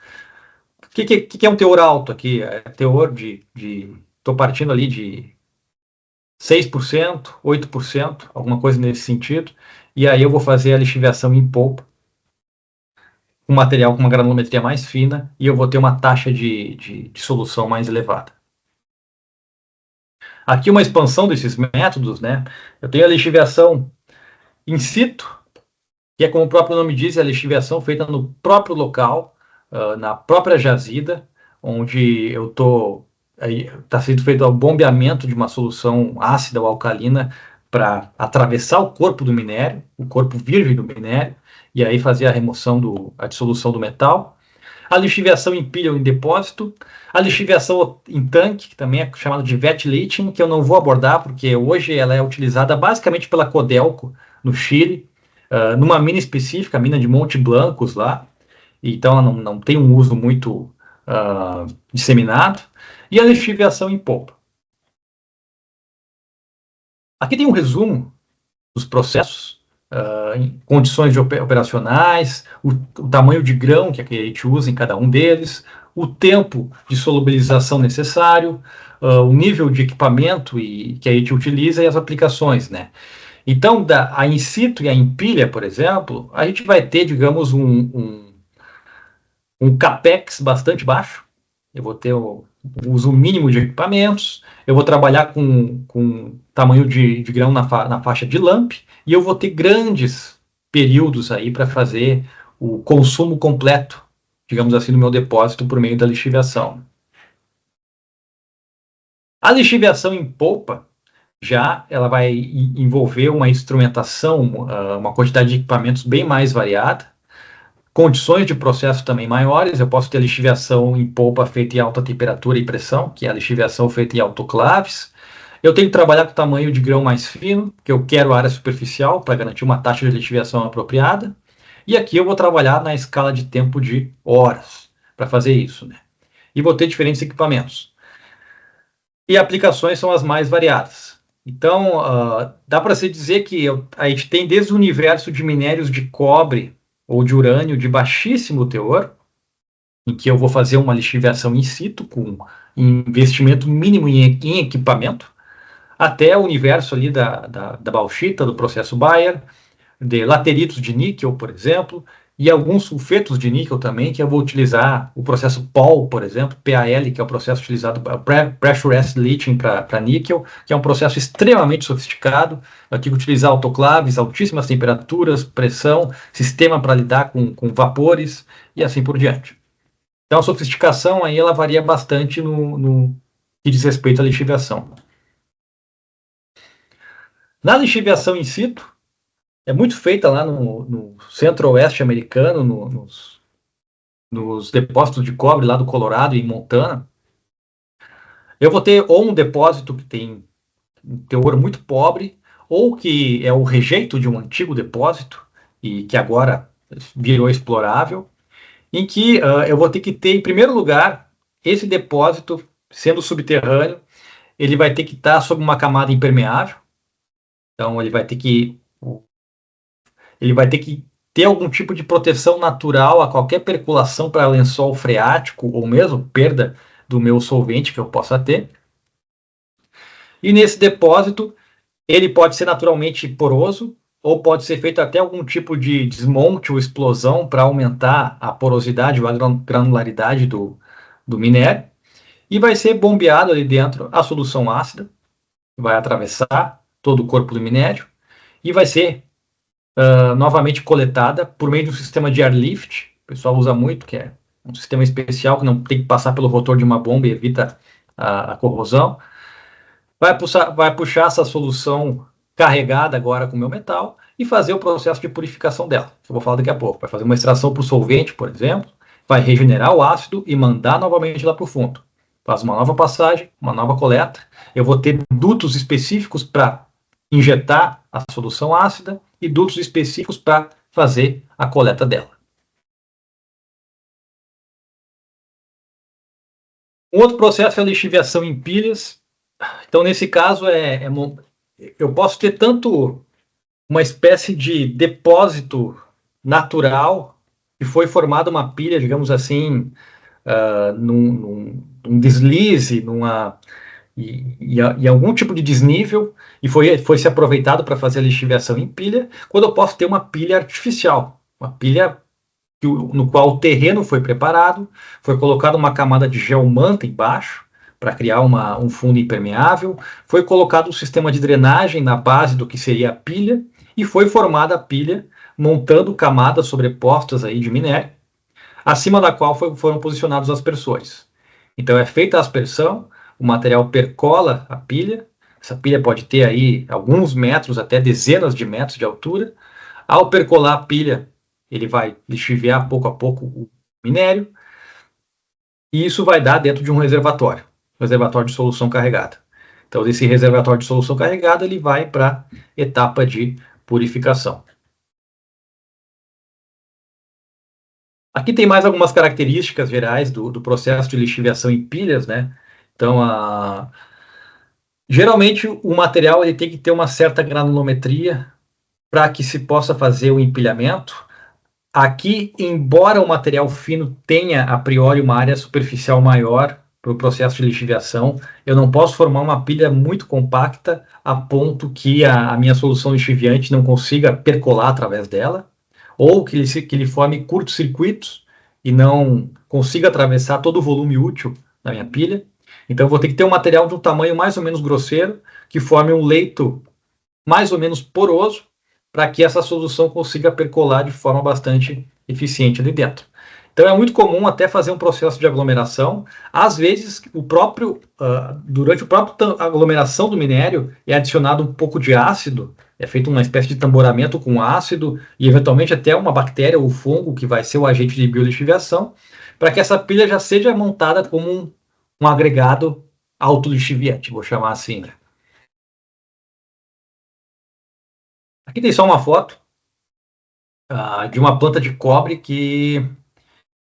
O que é um teor alto aqui? É teor estou partindo ali de 6%, 8%, alguma coisa nesse sentido, e aí eu vou fazer a lixiviação em polpa, um material com uma granulometria mais fina, e eu vou ter uma taxa de solução mais elevada. Aqui uma expansão desses métodos, né? Eu tenho a lixiviação in situ, que é como o próprio nome diz, a lixiviação feita no próprio local, na própria jazida, onde está sendo feito o bombeamento de uma solução ácida ou alcalina para atravessar o corpo do minério, o corpo virgem do minério, e aí fazer a remoção, a dissolução do metal. A lixiviação em pilha ou em depósito, a lixiviação em tanque, que também é chamada de wet leaching, que eu não vou abordar, porque hoje ela é utilizada basicamente pela Codelco, no Chile, numa mina específica, a mina de Monte Blancos lá, então ela não tem um uso muito disseminado, e a lixiviação em polpa. Aqui tem um resumo dos processos, em condições operacionais, o tamanho de grão que a gente usa em cada um deles, o tempo de solubilização necessário, o nível de equipamento que a gente utiliza e as aplicações, né? Então, a in situ e a em pilha, por exemplo, a gente vai ter, digamos, um capex bastante baixo. Eu vou ter o uso mínimo de equipamentos, eu vou trabalhar com tamanho de grão na faixa de LAMP, e eu vou ter grandes períodos aí para fazer o consumo completo, digamos assim, do meu depósito por meio da lixiviação. A lixiviação em polpa, já ela vai envolver uma instrumentação, uma quantidade de equipamentos bem mais variada, condições de processo também maiores. Eu posso ter lixiviação em polpa feita em alta temperatura e pressão, que é a lixiviação feita em autoclaves. Eu tenho que trabalhar com tamanho de grão mais fino, que eu quero área superficial para garantir uma taxa de lixiviação apropriada. E aqui eu vou trabalhar na escala de tempo de horas para fazer isso, né? E vou ter diferentes equipamentos. E aplicações são as mais variadas. Então, dá para se dizer que a gente tem desde o universo de minérios de cobre ou de urânio de baixíssimo teor, em que eu vou fazer uma lixiviação in situ, com investimento mínimo em equipamento, até o universo ali da bauxita, do processo Bayer, de lateritos de níquel, por exemplo, e alguns sulfetos de níquel também, que eu vou utilizar o processo PAL, por exemplo, PAL, que é o processo utilizado para Pressure Acid Leaching para níquel, que é um processo extremamente sofisticado. Eu tive que utilizar autoclaves, altíssimas temperaturas, pressão, sistema para lidar com vapores e assim por diante. Então a sofisticação aí ela varia bastante no que diz respeito à lixiviação. Na lixiviação in situ, é muito feita lá no centro-oeste americano, nos depósitos de cobre lá do Colorado e em Montana. Eu vou ter ou um depósito que tem um teor muito pobre, ou que é o rejeito de um antigo depósito e que agora virou explorável, em que eu vou ter que ter, em primeiro lugar, esse depósito, sendo subterrâneo, ele vai ter que estar sob uma camada impermeável. Então ele vai ter que ter algum tipo de proteção natural a qualquer percolação para lençol freático ou mesmo perda do meu solvente que eu possa ter. E nesse depósito, ele pode ser naturalmente poroso ou pode ser feito até algum tipo de desmonte ou explosão para aumentar a porosidade ou a granularidade do minério. E vai ser bombeado ali dentro a solução ácida, vai atravessar todo o corpo do minério e vai ser novamente coletada por meio de um sistema de airlift. O pessoal usa muito, que é um sistema especial que não tem que passar pelo rotor de uma bomba e evita a corrosão. Vai puxar essa solução carregada agora com o meu metal e fazer o processo de purificação dela, que eu vou falar daqui a pouco. Vai fazer uma extração por solvente, por exemplo, vai regenerar o ácido e mandar novamente lá para o fundo. Faz uma nova passagem, uma nova coleta. Eu vou ter dutos específicos para injetar a solução ácida e dutos específicos para fazer a coleta dela. Um outro processo é a lixiviação em pilhas. Então, nesse caso, eu posso ter tanto uma espécie de depósito natural que foi formada uma pilha, digamos assim, num deslize, e algum tipo de desnível, e foi se aproveitado para fazer a lixiviação em pilha, quando eu posso ter uma pilha artificial, uma pilha no qual o terreno foi preparado, foi colocada uma camada de geomanta embaixo, para criar um fundo impermeável, foi colocado um sistema de drenagem na base do que seria a pilha, e foi formada a pilha, montando camadas sobrepostas aí de minério, acima da qual foram posicionados os aspersores. Então é feita a aspersão, o material percola a pilha, Essa pilha pode ter aí alguns metros, até dezenas de metros de altura. Ao percolar a pilha, ele vai lixiviar pouco a pouco o minério, e isso vai dar dentro de um reservatório de solução carregada. Então, desse reservatório de solução carregada, ele vai para a etapa de purificação. Aqui tem mais algumas características gerais do processo de lixiviação em pilhas, né? Então, geralmente o material ele tem que ter uma certa granulometria para que se possa fazer o empilhamento. Aqui, embora o material fino tenha a priori uma área superficial maior para o processo de lixiviação, eu não posso formar uma pilha muito compacta a ponto que a minha solução lixiviante não consiga percolar através dela, ou que ele forme curtos-circuitos e não consiga atravessar todo o volume útil da minha pilha. Então eu vou ter que ter um material de um tamanho mais ou menos grosseiro, que forme um leito mais ou menos poroso, para que essa solução consiga percolar de forma bastante eficiente ali dentro. Então é muito comum até fazer um processo de aglomeração. Às vezes, durante a própria aglomeração do minério, é adicionado um pouco de ácido, é feito uma espécie de tamboramento com ácido e eventualmente até uma bactéria ou fungo que vai ser o agente de biolixiviação, para que essa pilha já seja montada como um agregado autolixiviante, vou chamar assim, né? Aqui tem só uma foto de uma planta de cobre que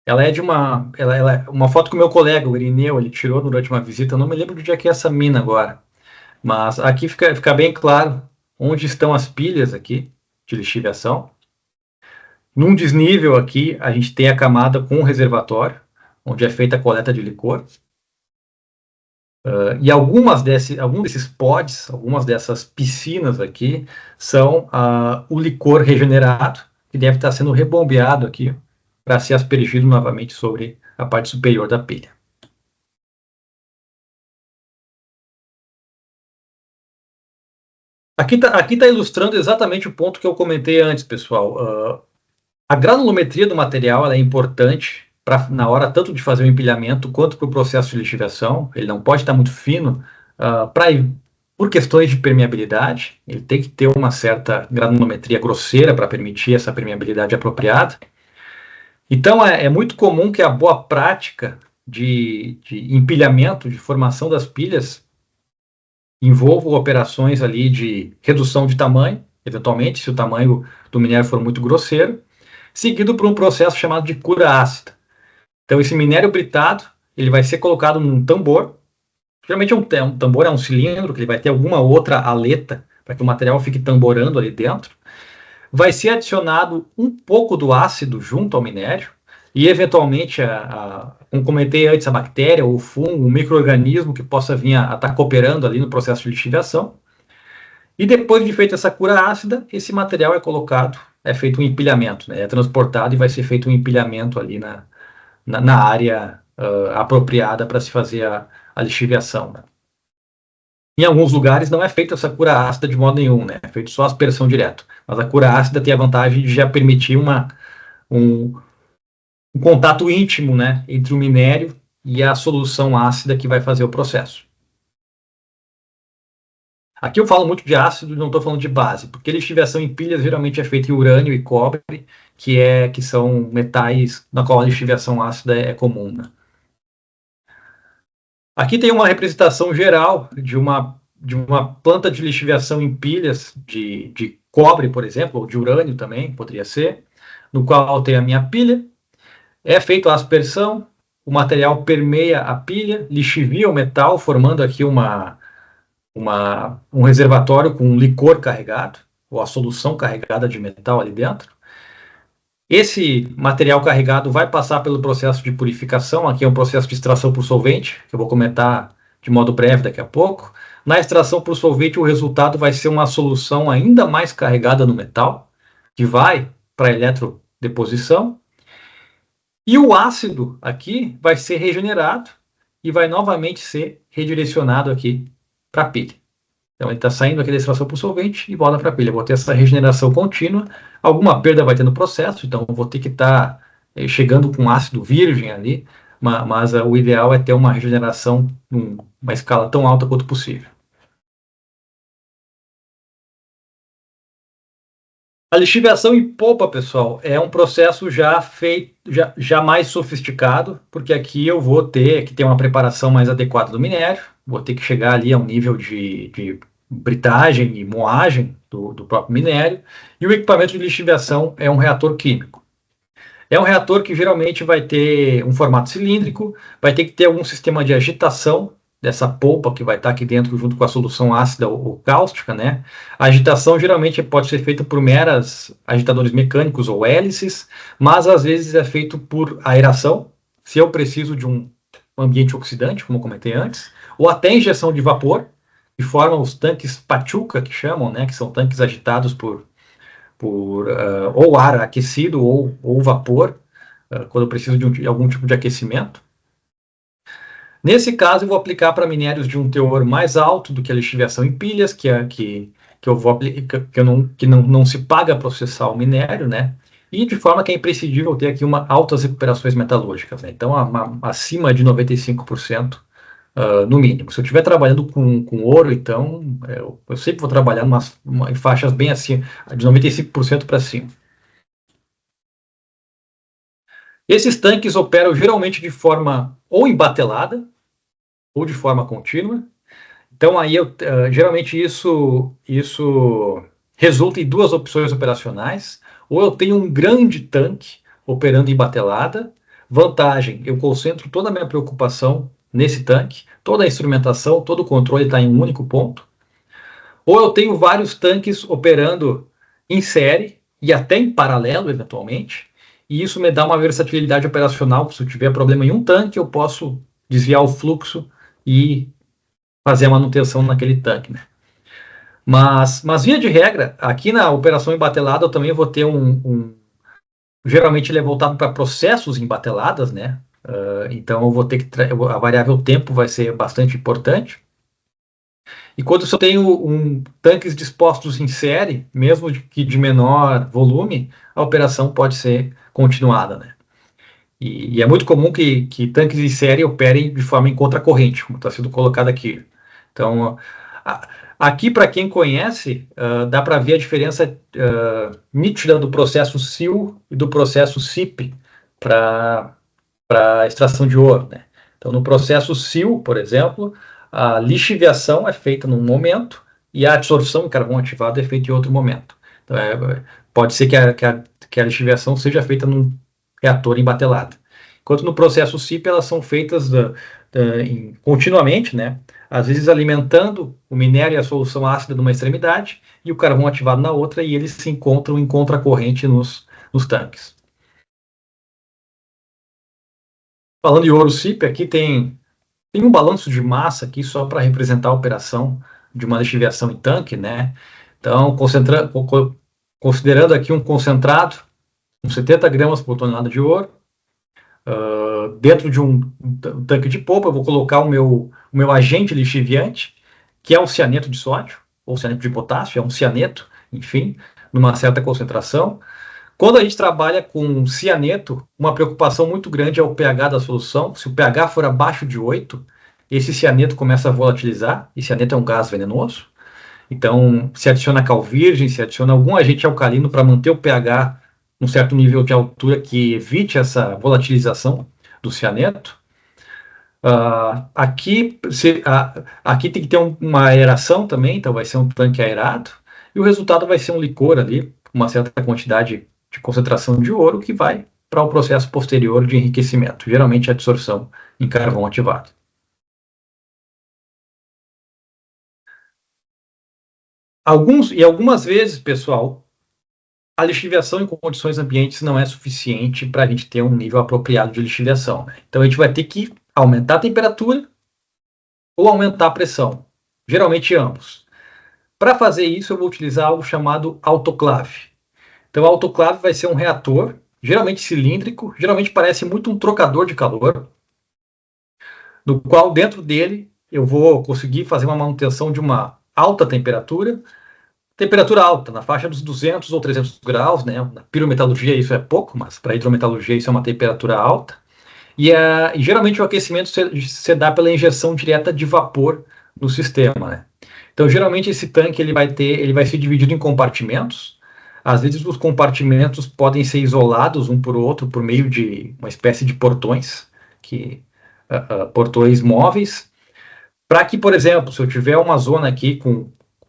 ela é de ela é uma foto que o meu colega, o Irineu, ele tirou durante uma visita. Eu não me lembro de onde é que é essa mina agora, mas aqui fica bem claro onde estão as pilhas aqui de lixiviação. Num desnível aqui, a gente tem a camada com o reservatório, onde é feita a coleta de licor. E alguns desses pods, algumas dessas piscinas aqui, são o licor regenerado, que deve estar sendo rebombeado aqui para ser aspergido novamente sobre a parte superior da pilha. Aqui está ilustrando exatamente o ponto que eu comentei antes, pessoal. A granulometria do material é importante na hora tanto de fazer o empilhamento quanto para o processo de lixiviação. Ele não pode estar muito fino por questões de permeabilidade. Ele tem que ter uma certa granulometria grosseira para permitir essa permeabilidade apropriada. Então é muito comum que a boa prática de empilhamento, de formação das pilhas, envolva operações ali de redução de tamanho, eventualmente, se o tamanho do minério for muito grosseiro, seguido por um processo chamado de cura ácida. Então, esse minério britado, ele vai ser colocado num tambor. Geralmente um tambor é um cilindro, que ele vai ter alguma outra aleta para que o material fique tamborando ali dentro. Vai ser adicionado um pouco do ácido junto ao minério e, eventualmente, como comentei antes, a bactéria, ou o fungo, um micro-organismo que possa vir a estar cooperando ali no processo de lixiviação. E depois de feita essa cura ácida, esse material é feito um empilhamento, né? É transportado e vai ser feito um empilhamento ali na área apropriada para se fazer a lixiviação, né? Em alguns lugares não é feita essa cura ácida de modo nenhum, né? É feito só aspersão direto. Mas a cura ácida tem a vantagem de já permitir um contato íntimo, né, entre o minério e a solução ácida que vai fazer o processo. Aqui eu falo muito de ácido e não estou falando de base, porque a lixiviação em pilhas geralmente é feita em urânio e cobre, que são metais na qual a lixiviação ácida é comum, né? Aqui tem uma representação geral de uma planta de lixiviação em pilhas de cobre, por exemplo, ou de urânio também, poderia ser, no qual tem a minha pilha, é feita a aspersão, o material permeia a pilha, lixivia o metal, formando aqui um reservatório com um licor carregado, ou a solução carregada de metal ali dentro. Esse material carregado vai passar pelo processo de purificação. Aqui é um processo de extração por solvente, que eu vou comentar de modo breve daqui a pouco. Na extração por solvente, o resultado vai ser uma solução ainda mais carregada no metal, que vai para a eletrodeposição. E o ácido aqui vai ser regenerado e vai novamente ser redirecionado aqui para a pilha. Então ele está saindo aqui da extração por solvente e volta para a pilha. Eu vou ter essa regeneração contínua. Alguma perda vai ter no processo, então eu vou ter que estar chegando com ácido virgem ali, mas o ideal é ter uma regeneração numa escala tão alta quanto possível. A lixiviação em polpa, pessoal, é um processo já feito, já mais sofisticado, porque aqui eu vou ter que ter uma preparação mais adequada do minério, vou ter que chegar ali a um nível de britagem e moagem do próprio minério, e o equipamento de lixiviação é um reator químico. É um reator que geralmente vai ter um formato cilíndrico, vai ter que ter algum sistema de agitação dessa polpa que vai estar aqui dentro junto com a solução ácida ou cáustica, né? A agitação geralmente pode ser feita por meras agitadores mecânicos ou hélices, mas às vezes é feito por aeração, se eu preciso de um ambiente oxidante, como eu comentei antes, ou até injeção de vapor, que formam os tanques Pachuca, que chamam, né? Que são tanques agitados por ou ar aquecido ou vapor, quando eu preciso de algum tipo de aquecimento. Nesse caso, eu vou aplicar para minérios de um teor mais alto do que a lixiviação em pilhas, que não se paga processar o minério, né? E de forma que é imprescindível ter aqui altas recuperações metalúrgicas, né? Então, acima de 95%, no mínimo. Se eu estiver trabalhando com ouro, então, eu sempre vou trabalhar em faixas bem acima, de 95% para cima. Esses tanques operam geralmente de forma ou embatelada, ou de forma contínua. Então, aí geralmente isso resulta em duas opções operacionais. Ou eu tenho um grande tanque operando em batelada. Vantagem, eu concentro toda a minha preocupação nesse tanque, toda a instrumentação, todo o controle está em um único ponto. Ou eu tenho vários tanques operando em série e até em paralelo, eventualmente, e isso me dá uma versatilidade operacional. Se eu tiver problema em um tanque, eu posso desviar o fluxo e fazer a manutenção naquele tanque, né? Mas via de regra, aqui na operação embatelada eu também vou ter geralmente ele é voltado para processos embateladas, né? Então eu vou ter que a variável tempo vai ser bastante importante. E quando eu tenho tanques dispostos em série, mesmo que de menor volume, a operação pode ser continuada, né? E é muito comum que tanques em série operem de forma em contracorrente, como está sendo colocado aqui. Então, aqui, para quem conhece, dá para ver a diferença nítida do processo SIL e do processo SIP para extração de ouro, né? Então, no processo SIL, por exemplo, a lixiviação é feita num momento e a absorção em carvão ativado é feita em outro momento. Então, pode ser que a lixiviação seja feita num reator embatelado. Enquanto no processo SIP elas são feitas continuamente, né? Às vezes alimentando o minério e a solução ácida numa extremidade e o carvão ativado na outra, e eles se encontram em contracorrente nos tanques. Falando de ouro SIP, aqui tem um balanço de massa aqui só para representar a operação de uma lixiviação em tanque, né? Então, considerando aqui um concentrado, uns 70 gramas por tonelada de ouro, dentro de um tanque de polpa, eu vou colocar o meu agente lixiviante, que é o cianeto de sódio, ou cianeto de potássio, é um cianeto, enfim, numa certa concentração. Quando a gente trabalha com cianeto, uma preocupação muito grande é o pH da solução. Se o pH for abaixo de 8, esse cianeto começa a volatilizar, e cianeto é um gás venenoso. Então, se adiciona cal virgem, se adiciona algum agente alcalino para manter o pH num certo nível de altura que evite essa volatilização do cianeto. Aqui tem que ter uma aeração também, então vai ser um tanque aerado, e o resultado vai ser um licor ali, uma certa quantidade de concentração de ouro, que vai para o processo posterior de enriquecimento, geralmente a absorção em carvão ativado. Algumas vezes, pessoal, a lixiviação em condições ambientes não é suficiente para a gente ter um nível apropriado de lixiviação, né? Então a gente vai ter que aumentar a temperatura ou aumentar a pressão, geralmente ambos. Para fazer isso, eu vou utilizar algo chamado autoclave. Então, a autoclave vai ser um reator, geralmente cilíndrico, geralmente parece muito um trocador de calor, no qual dentro dele eu vou conseguir fazer uma manutenção de uma alta temperatura alta, na faixa dos 200 ou 300 graus, né? Na pirometalurgia isso é pouco, mas para a hidrometalurgia isso é uma temperatura alta. E geralmente o aquecimento se dá pela injeção direta de vapor no sistema, né? Então, geralmente esse tanque ele vai ser dividido em compartimentos. Às vezes os compartimentos podem ser isolados um por outro por meio de uma espécie de portões, portões móveis, para que, por exemplo, se eu tiver uma zona aqui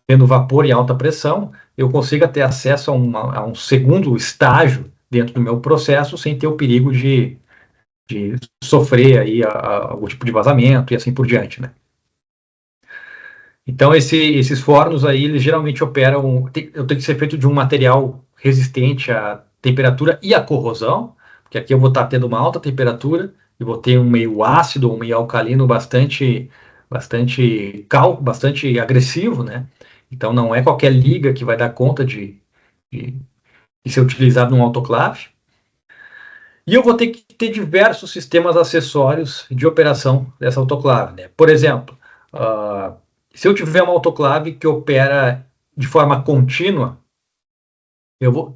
tendo vapor e alta pressão, eu consiga ter acesso a um segundo estágio dentro do meu processo sem ter o perigo de sofrer aí algum tipo de vazamento e assim por diante, né? Então, esses fornos aí, eles geralmente operam, eu tenho que ser feito de um material resistente à temperatura e à corrosão, porque aqui eu vou estar tendo uma alta temperatura e vou ter um meio ácido, um meio alcalino bastante agressivo, né? Então, não é qualquer liga que vai dar conta de ser utilizado num autoclave. E eu vou ter que ter diversos sistemas acessórios de operação dessa autoclave, né? Por exemplo, se eu tiver uma autoclave que opera de forma contínua,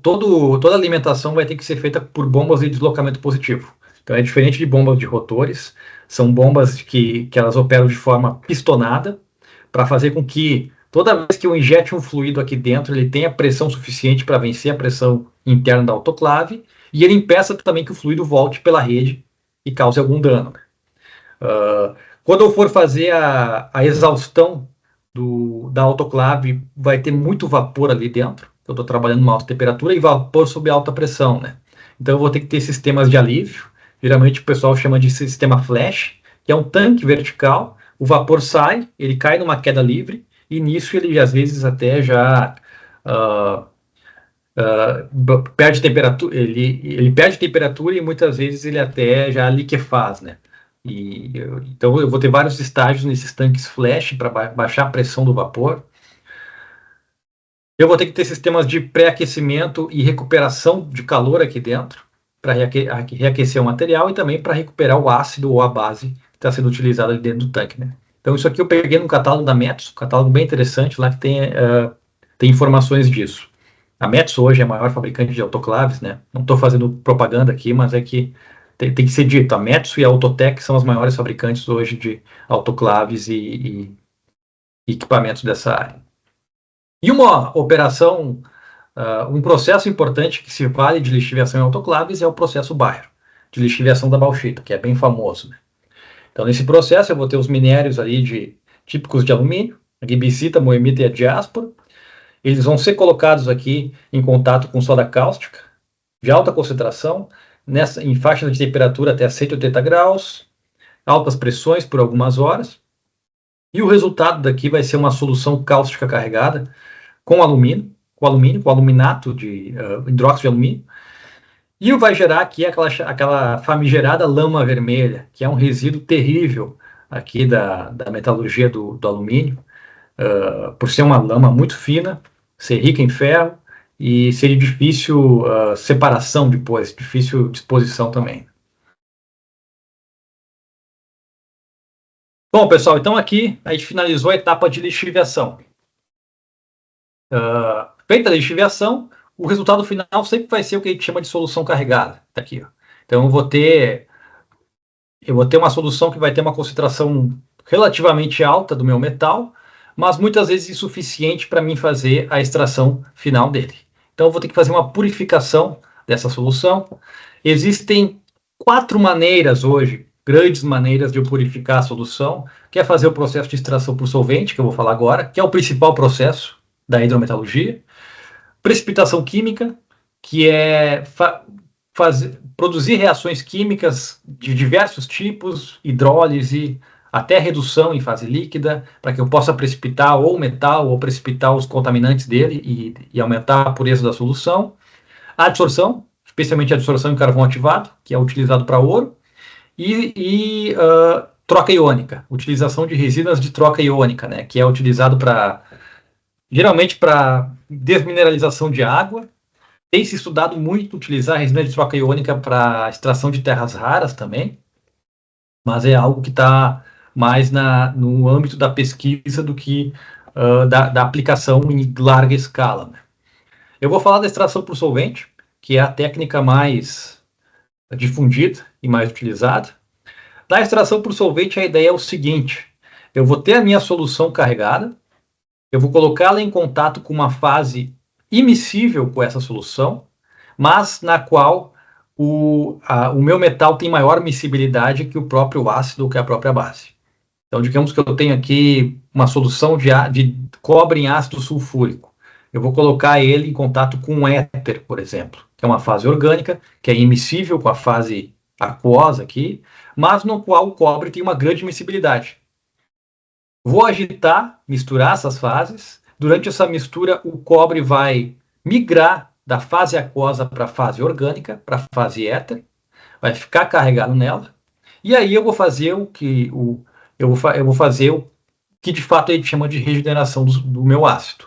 toda a alimentação vai ter que ser feita por bombas de deslocamento positivo. Então é diferente de bombas de rotores, são bombas que elas operam de forma pistonada, para fazer com que toda vez que eu injete um fluido aqui dentro, ele tenha pressão suficiente para vencer a pressão interna da autoclave, e ele impeça também que o fluido volte pela rede e cause algum dano. Quando eu for fazer a exaustão da autoclave, vai ter muito vapor ali dentro. Eu estou trabalhando numa alta temperatura e vapor sob alta pressão, né? Então eu vou ter que ter sistemas de alívio. Geralmente o pessoal chama de sistema flash, que é um tanque vertical. O vapor sai, ele cai numa queda livre, e nisso ele às vezes até já perde temperatura, ele perde temperatura e muitas vezes ele até já liquefaz, né? Então eu vou ter vários estágios nesses tanques flash para baixar a pressão do vapor. Eu vou ter que ter sistemas de pré-aquecimento e recuperação de calor aqui dentro para reaquecer o material e também para recuperar o ácido ou a base que está sendo utilizado ali dentro do tanque, né? Então isso aqui eu peguei no catálogo da Metso, um catálogo bem interessante lá que tem informações disso. A Metso hoje é a maior fabricante de autoclaves, né? Não estou fazendo propaganda aqui, mas é que tem que ser dito. A Metso e a Autotec são as maiores fabricantes hoje de autoclaves e equipamentos dessa área. E uma operação, um processo importante que se vale de lixiviação em autoclaves é o processo Bayer, de lixiviação da bauxita, que é bem famoso, né? Então, nesse processo, eu vou ter os minérios ali típicos de alumínio, a gibicita, moemita e a diáspora. Eles vão ser colocados aqui em contato com soda cáustica, de alta concentração, em faixa de temperatura até 180 graus, altas pressões por algumas horas. E o resultado daqui vai ser uma solução cáustica carregada com alumínio, com aluminato de hidróxido de alumínio, e vai gerar aqui aquela famigerada lama vermelha, que é um resíduo terrível aqui da metalurgia do alumínio, por ser uma lama muito fina, ser rica em ferro e ser de difícil separação depois, difícil disposição também. Bom, pessoal, então aqui a gente finalizou a etapa de lixiviação. Feita a lixiviação, o resultado final sempre vai ser o que a gente chama de solução carregada. Tá aqui, ó. Então eu vou ter uma solução que vai ter uma concentração relativamente alta do meu metal, mas muitas vezes insuficiente para mim fazer a extração final dele. Então eu vou ter que fazer uma purificação dessa solução. Existem 4 maneiras hoje, grandes maneiras de eu purificar a solução, que é fazer o processo de extração por solvente, que eu vou falar agora, que é o principal processo da hidrometalurgia. Precipitação química, que é produzir reações químicas de diversos tipos, hidrólise, até redução em fase líquida, para que eu possa precipitar ou o metal ou precipitar os contaminantes dele e aumentar a pureza da solução. A adsorção, especialmente a adsorção em carvão ativado, que é utilizado para ouro, e troca iônica, utilização de resinas de troca iônica, né, que é utilizado geralmente para desmineralização de água. Tem se estudado muito utilizar a resina de troca iônica para extração de terras raras também, mas é algo que está mais no âmbito da pesquisa do que da aplicação em larga escala, né? Eu vou falar da extração por solvente, que é a técnica mais difundida e mais utilizada. Na extração por solvente, a ideia é o seguinte: eu vou ter a minha solução carregada, eu vou colocá-la em contato com uma fase immiscível com essa solução, mas na qual o meu metal tem maior miscibilidade que o próprio ácido ou que a própria base. Então, digamos que eu tenho aqui uma solução de cobre em ácido sulfúrico. Eu vou colocar ele em contato com um éter, por exemplo, que é uma fase orgânica, que é immiscível com a fase aquosa aqui, mas no qual o cobre tem uma grande miscibilidade. Vou agitar, misturar essas fases. Durante essa mistura, o cobre vai migrar da fase aquosa para a fase orgânica, para a fase éter, vai ficar carregado nela, e aí eu vou fazer eu vou fazer o que de fato a gente chama de regeneração do meu ácido,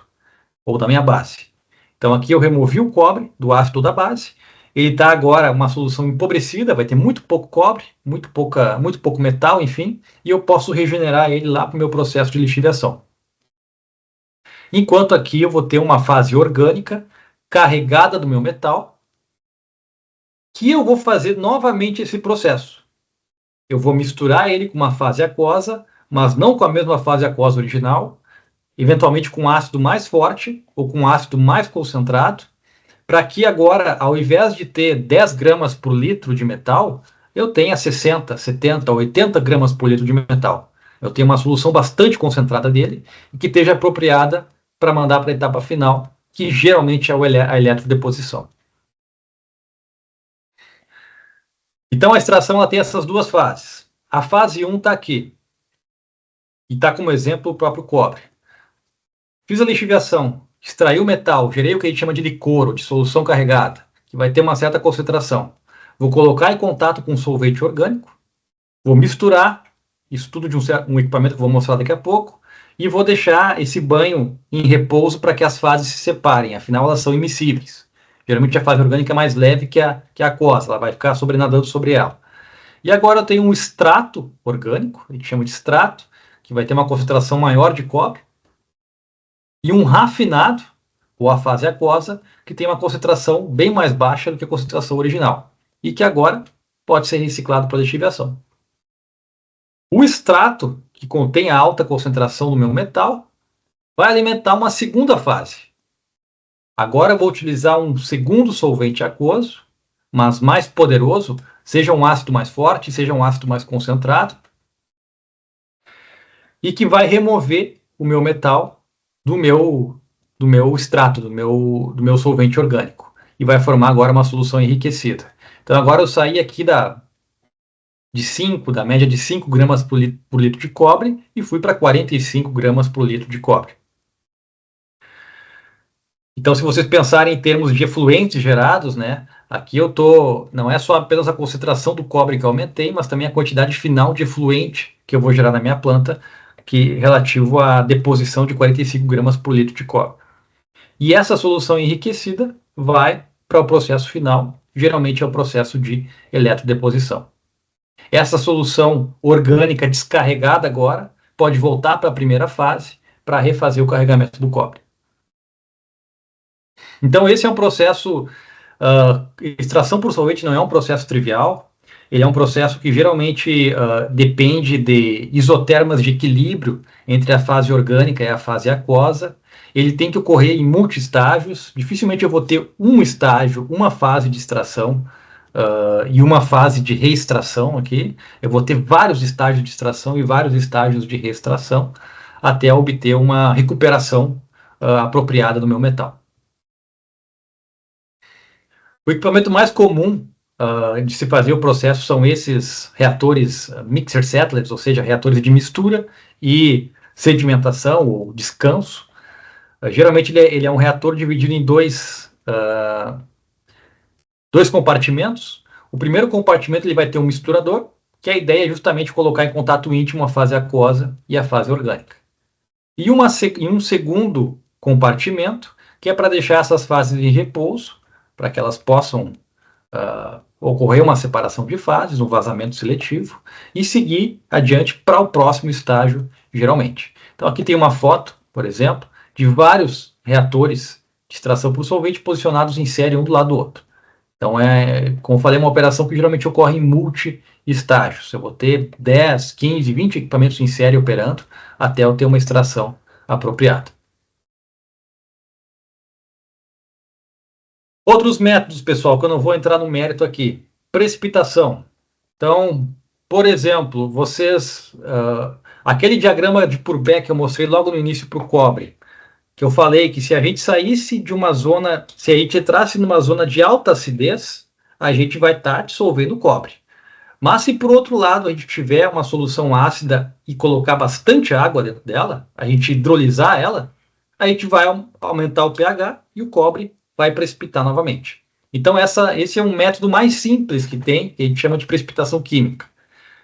ou da minha base. Então aqui eu removi o cobre do ácido da base, ele está agora uma solução empobrecida, vai ter muito pouco cobre, muito pouco metal, enfim, e eu posso regenerar ele lá para o meu processo de lixiviação. Enquanto aqui eu vou ter uma fase orgânica carregada do meu metal, que eu vou fazer novamente esse processo. Eu vou misturar ele com uma fase aquosa, mas não com a mesma fase aquosa original, eventualmente com um ácido mais forte ou com um ácido mais concentrado, para que agora, ao invés de ter 10 gramas por litro de metal, eu tenha 60, 70, 80 gramas por litro de metal. Eu tenho uma solução bastante concentrada dele e que esteja apropriada para mandar para a etapa final, que geralmente é a eletrodeposição. Então a extração ela tem essas duas fases. A fase 1 está aqui. E está como exemplo o próprio cobre. Fiz a lixiviação, extraí o metal, gerei o que a gente chama de licor, de solução carregada, que vai ter uma certa concentração. Vou colocar em contato com um solvente orgânico, vou misturar, isso tudo de um equipamento que eu vou mostrar daqui a pouco, e vou deixar esse banho em repouso para que as fases se separem, afinal elas são immiscíveis. Geralmente a fase orgânica é mais leve que a aquosa, ela vai ficar sobrenadando sobre ela. E agora eu tenho um extrato orgânico, a gente chama de extrato, que vai ter uma concentração maior de cobre, e um rafinado, ou a fase aquosa, que tem uma concentração bem mais baixa do que a concentração original, e que agora pode ser reciclado para lixiviação. O extrato, que contém a alta concentração do meu metal, vai alimentar uma segunda fase. Agora eu vou utilizar um segundo solvente aquoso, mas mais poderoso, seja um ácido mais forte, seja um ácido mais concentrado, e que vai remover o meu metal do meu extrato, do meu solvente orgânico. E vai formar agora uma solução enriquecida. Então agora eu saí aqui da média de 5 gramas por litro de cobre e fui para 45 gramas por litro de cobre. Então, se vocês pensarem em termos de efluentes gerados, né, aqui não é só apenas a concentração do cobre que eu aumentei, mas também a quantidade final de efluente que eu vou gerar na minha planta, que relativo à deposição de 45 gramas por litro de cobre. E essa solução enriquecida vai para o processo final, geralmente é o processo de eletrodeposição. Essa solução orgânica descarregada agora pode voltar para a primeira fase para refazer o carregamento do cobre. Então esse é um processo, extração por solvente não é um processo trivial, ele é um processo que geralmente depende de isotermas de equilíbrio entre a fase orgânica e a fase aquosa. Ele tem que ocorrer em multi-estágios, dificilmente eu vou ter um estágio, uma fase de extração e uma fase de reextração aqui. Eu vou ter vários estágios de extração e vários estágios de reextração até obter uma recuperação apropriada do meu metal. O equipamento mais comum de se fazer o processo são esses reatores mixer settlers, ou seja, reatores de mistura e sedimentação ou descanso. Geralmente ele é um reator dividido em dois compartimentos. O primeiro compartimento ele vai ter um misturador, que a ideia é justamente colocar em contato íntimo a fase aquosa e a fase orgânica. E um segundo compartimento, que é para deixar essas fases em repouso, para que elas possam ocorrer uma separação de fases, um vazamento seletivo, e seguir adiante para o próximo estágio, geralmente. Então aqui tem uma foto, por exemplo, de vários reatores de extração por solvente posicionados em série um do lado do outro. Então, como eu falei, uma operação que geralmente ocorre em multi-estágios. Eu vou ter 10, 15, 20 equipamentos em série operando até eu ter uma extração apropriada. Outros métodos, pessoal, que eu não vou entrar no mérito aqui. Precipitação. Então, por exemplo, aquele diagrama de Purbeck que eu mostrei logo no início para o cobre, que eu falei que se a gente saísse de uma zona, se a gente entrasse numa zona de alta acidez, a gente vai estar dissolvendo o cobre. Mas se por outro lado a gente tiver uma solução ácida e colocar bastante água dentro dela, a gente hidrolisar ela, a gente vai aumentar o pH e o cobre vai precipitar novamente. Então esse é um método mais simples que tem, que a gente chama de precipitação química.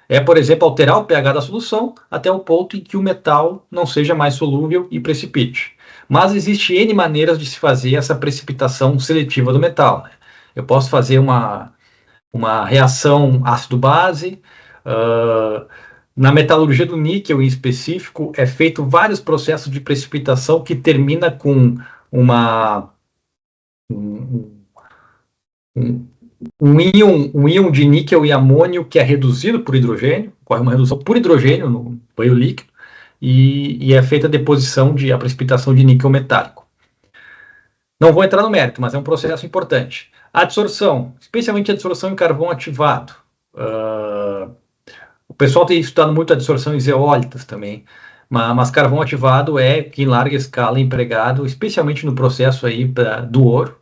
É, por exemplo, alterar o pH da solução até o ponto em que o metal não seja mais solúvel e precipite. Mas existe N maneiras de se fazer essa precipitação seletiva do metal. Eu posso fazer uma reação ácido-base. Na metalurgia do níquel, em específico, é feito vários processos de precipitação que termina com um íon de níquel e amônio que é reduzido por hidrogênio, ocorre uma redução por hidrogênio no banho líquido, e é feita a precipitação de níquel metálico. Não vou entrar no mérito, mas é um processo importante. A adsorção, especialmente a adsorção em carvão ativado. O pessoal tem estudado muito a adsorção em zeólitas também, mas carvão ativado é que em larga escala é empregado, especialmente no processo aí do ouro.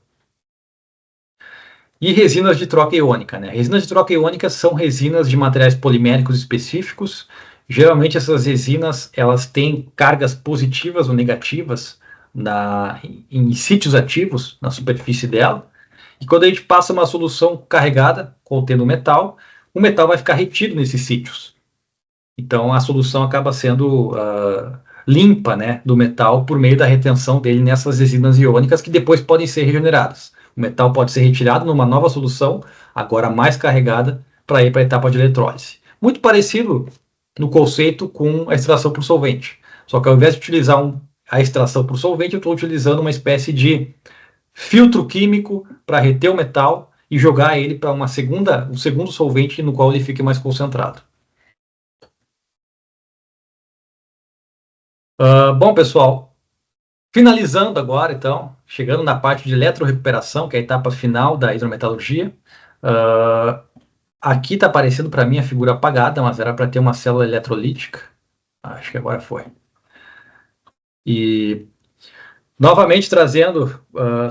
E resinas de troca iônica, né? Resinas de troca iônica são resinas de materiais poliméricos específicos. Geralmente essas resinas elas têm cargas positivas ou negativas em sítios ativos na superfície dela. E quando a gente passa uma solução carregada contendo metal, o metal vai ficar retido nesses sítios. Então a solução acaba sendo limpa, né, do metal por meio da retenção dele nessas resinas iônicas que depois podem ser regeneradas. O metal pode ser retirado numa nova solução, agora mais carregada, para ir para a etapa de eletrólise. Muito parecido no conceito com a extração por solvente. Só que ao invés de utilizar a extração por solvente, eu estou utilizando uma espécie de filtro químico para reter o metal e jogar ele para um segundo solvente no qual ele fique mais concentrado. Bom, pessoal, finalizando agora, então, chegando na parte de eletrorecuperação, que é a etapa final da hidrometalurgia. Aqui está aparecendo para mim a figura apagada, mas era para ter uma célula eletrolítica. Acho que agora foi. E, novamente, trazendo,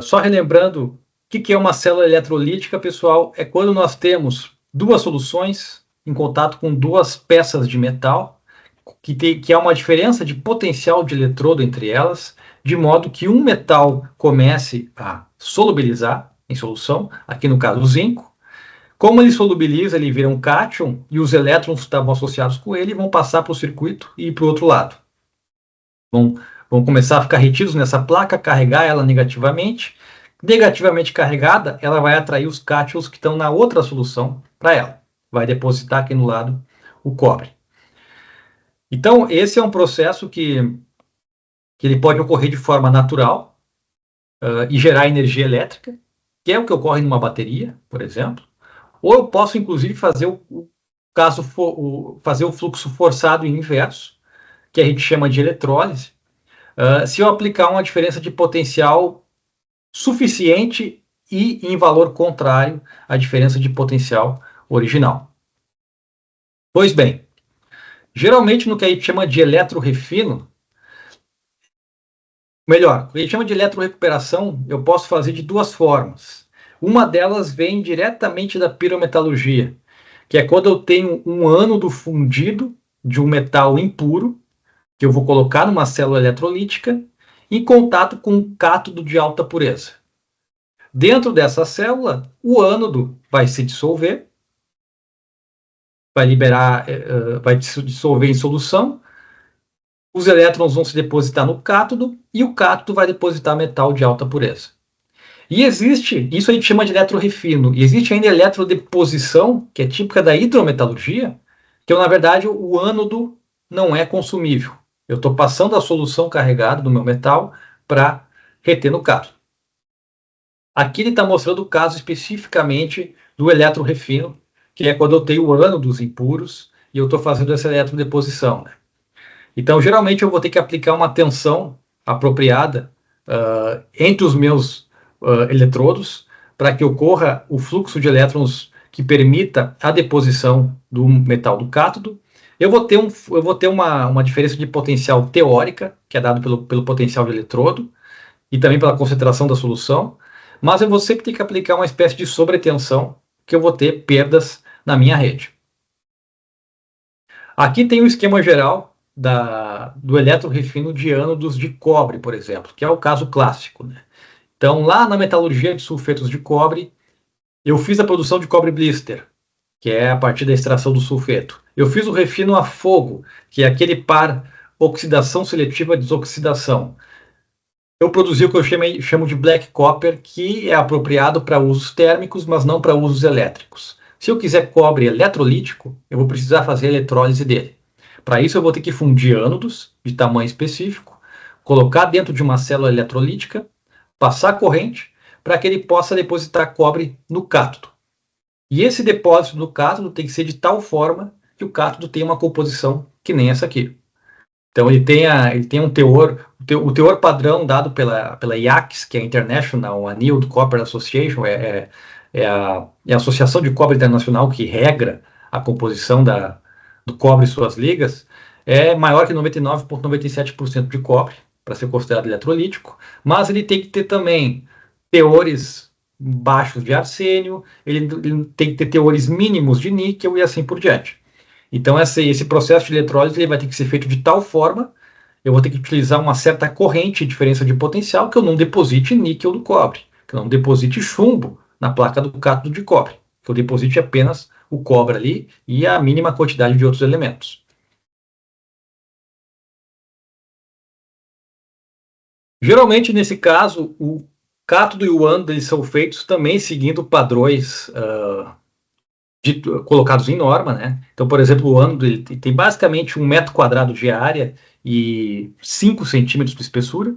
só relembrando, o que é uma célula eletrolítica, pessoal? É quando nós temos duas soluções em contato com duas peças de metal, que há uma diferença de potencial de eletrodo entre elas, de modo que um metal comece a solubilizar em solução, aqui no caso o zinco. Como ele solubiliza, ele vira um cátion e os elétrons que estavam associados com ele vão passar para o circuito e ir para o outro lado. Vão começar a ficar retidos nessa placa, carregar ela negativamente. Negativamente carregada, ela vai atrair os cátions que estão na outra solução para ela. Vai depositar aqui no lado o cobre. Então, esse é um processo que ele pode ocorrer de forma natural e gerar energia elétrica, que é o que ocorre numa bateria, por exemplo. Ou eu posso, inclusive, fazer fazer o fluxo forçado e inverso, que a gente chama de eletrólise, se eu aplicar uma diferença de potencial suficiente e em valor contrário à diferença de potencial original. Pois bem, geralmente no que a gente chama de eletrorefino, melhor, o que a gente chama de eletrorecuperação, eu posso fazer de duas formas. Uma delas vem diretamente da pirometalurgia, que é quando eu tenho um ânodo fundido de um metal impuro, que eu vou colocar numa célula eletrolítica, em contato com um cátodo de alta pureza. Dentro dessa célula, o ânodo vai se dissolver, vai se dissolver em solução, os elétrons vão se depositar no cátodo e o cátodo vai depositar metal de alta pureza. E existe, isso a gente chama de eletrorefino, e existe ainda a eletrodeposição, que é típica da hidrometalurgia, que na verdade o ânodo não é consumível. Eu estou passando a solução carregada do meu metal para reter no cátodo. Aqui ele está mostrando o caso especificamente do eletrorefino, que é quando eu tenho ânodos impuros e eu estou fazendo essa eletrodeposição. Né? Então, geralmente eu vou ter que aplicar uma tensão apropriada entre os meus eletrodos para que ocorra o fluxo de elétrons que permita a deposição do metal do cátodo, eu vou ter uma diferença de potencial teórica, que é dado pelo potencial de eletrodo, e também pela concentração da solução, mas eu vou sempre ter que aplicar uma espécie de sobretensão, que eu vou ter perdas na minha rede. Aqui tem o esquema geral do eletrorefino de ânodos de cobre, por exemplo, que é o caso clássico, né? Então, lá na metalurgia de sulfetos de cobre, eu fiz a produção de cobre blister, que é a partir da extração do sulfeto. Eu fiz o refino a fogo, que é aquele par oxidação seletiva desoxidação. Eu produzi o que eu chamo de black copper, que é apropriado para usos térmicos, mas não para usos elétricos. Se eu quiser cobre eletrolítico, eu vou precisar fazer a eletrólise dele. Para isso, eu vou ter que fundir ânodos de tamanho específico, colocar dentro de uma célula eletrolítica, passar corrente, para que ele possa depositar cobre no cátodo. E esse depósito no cátodo tem que ser de tal forma que o cátodo tenha uma composição que nem essa aqui. Então ele tem um teor, o teor padrão dado pela IACS, que é a International Annealed Copper Association, é a Associação de Cobre Internacional que regra a composição do cobre e suas ligas, é maior que 99,97% de cobre, para ser considerado eletrolítico, mas ele tem que ter também teores baixos de arsênio, ele tem que ter teores mínimos de níquel e assim por diante. Então, esse processo de eletrólise ele vai ter que ser feito de tal forma, eu vou ter que utilizar uma certa corrente de diferença de potencial, que eu não deposite níquel do cobre, que eu não deposite chumbo na placa do cátodo de cobre, que eu deposite apenas o cobre ali e a mínima quantidade de outros elementos. Geralmente, nesse caso, o cátodo e o ânodo eles são feitos também seguindo padrões colocados em norma, né? Então, por exemplo, o ânodo ele tem basicamente 1 metro quadrado de área e 5 centímetros de espessura.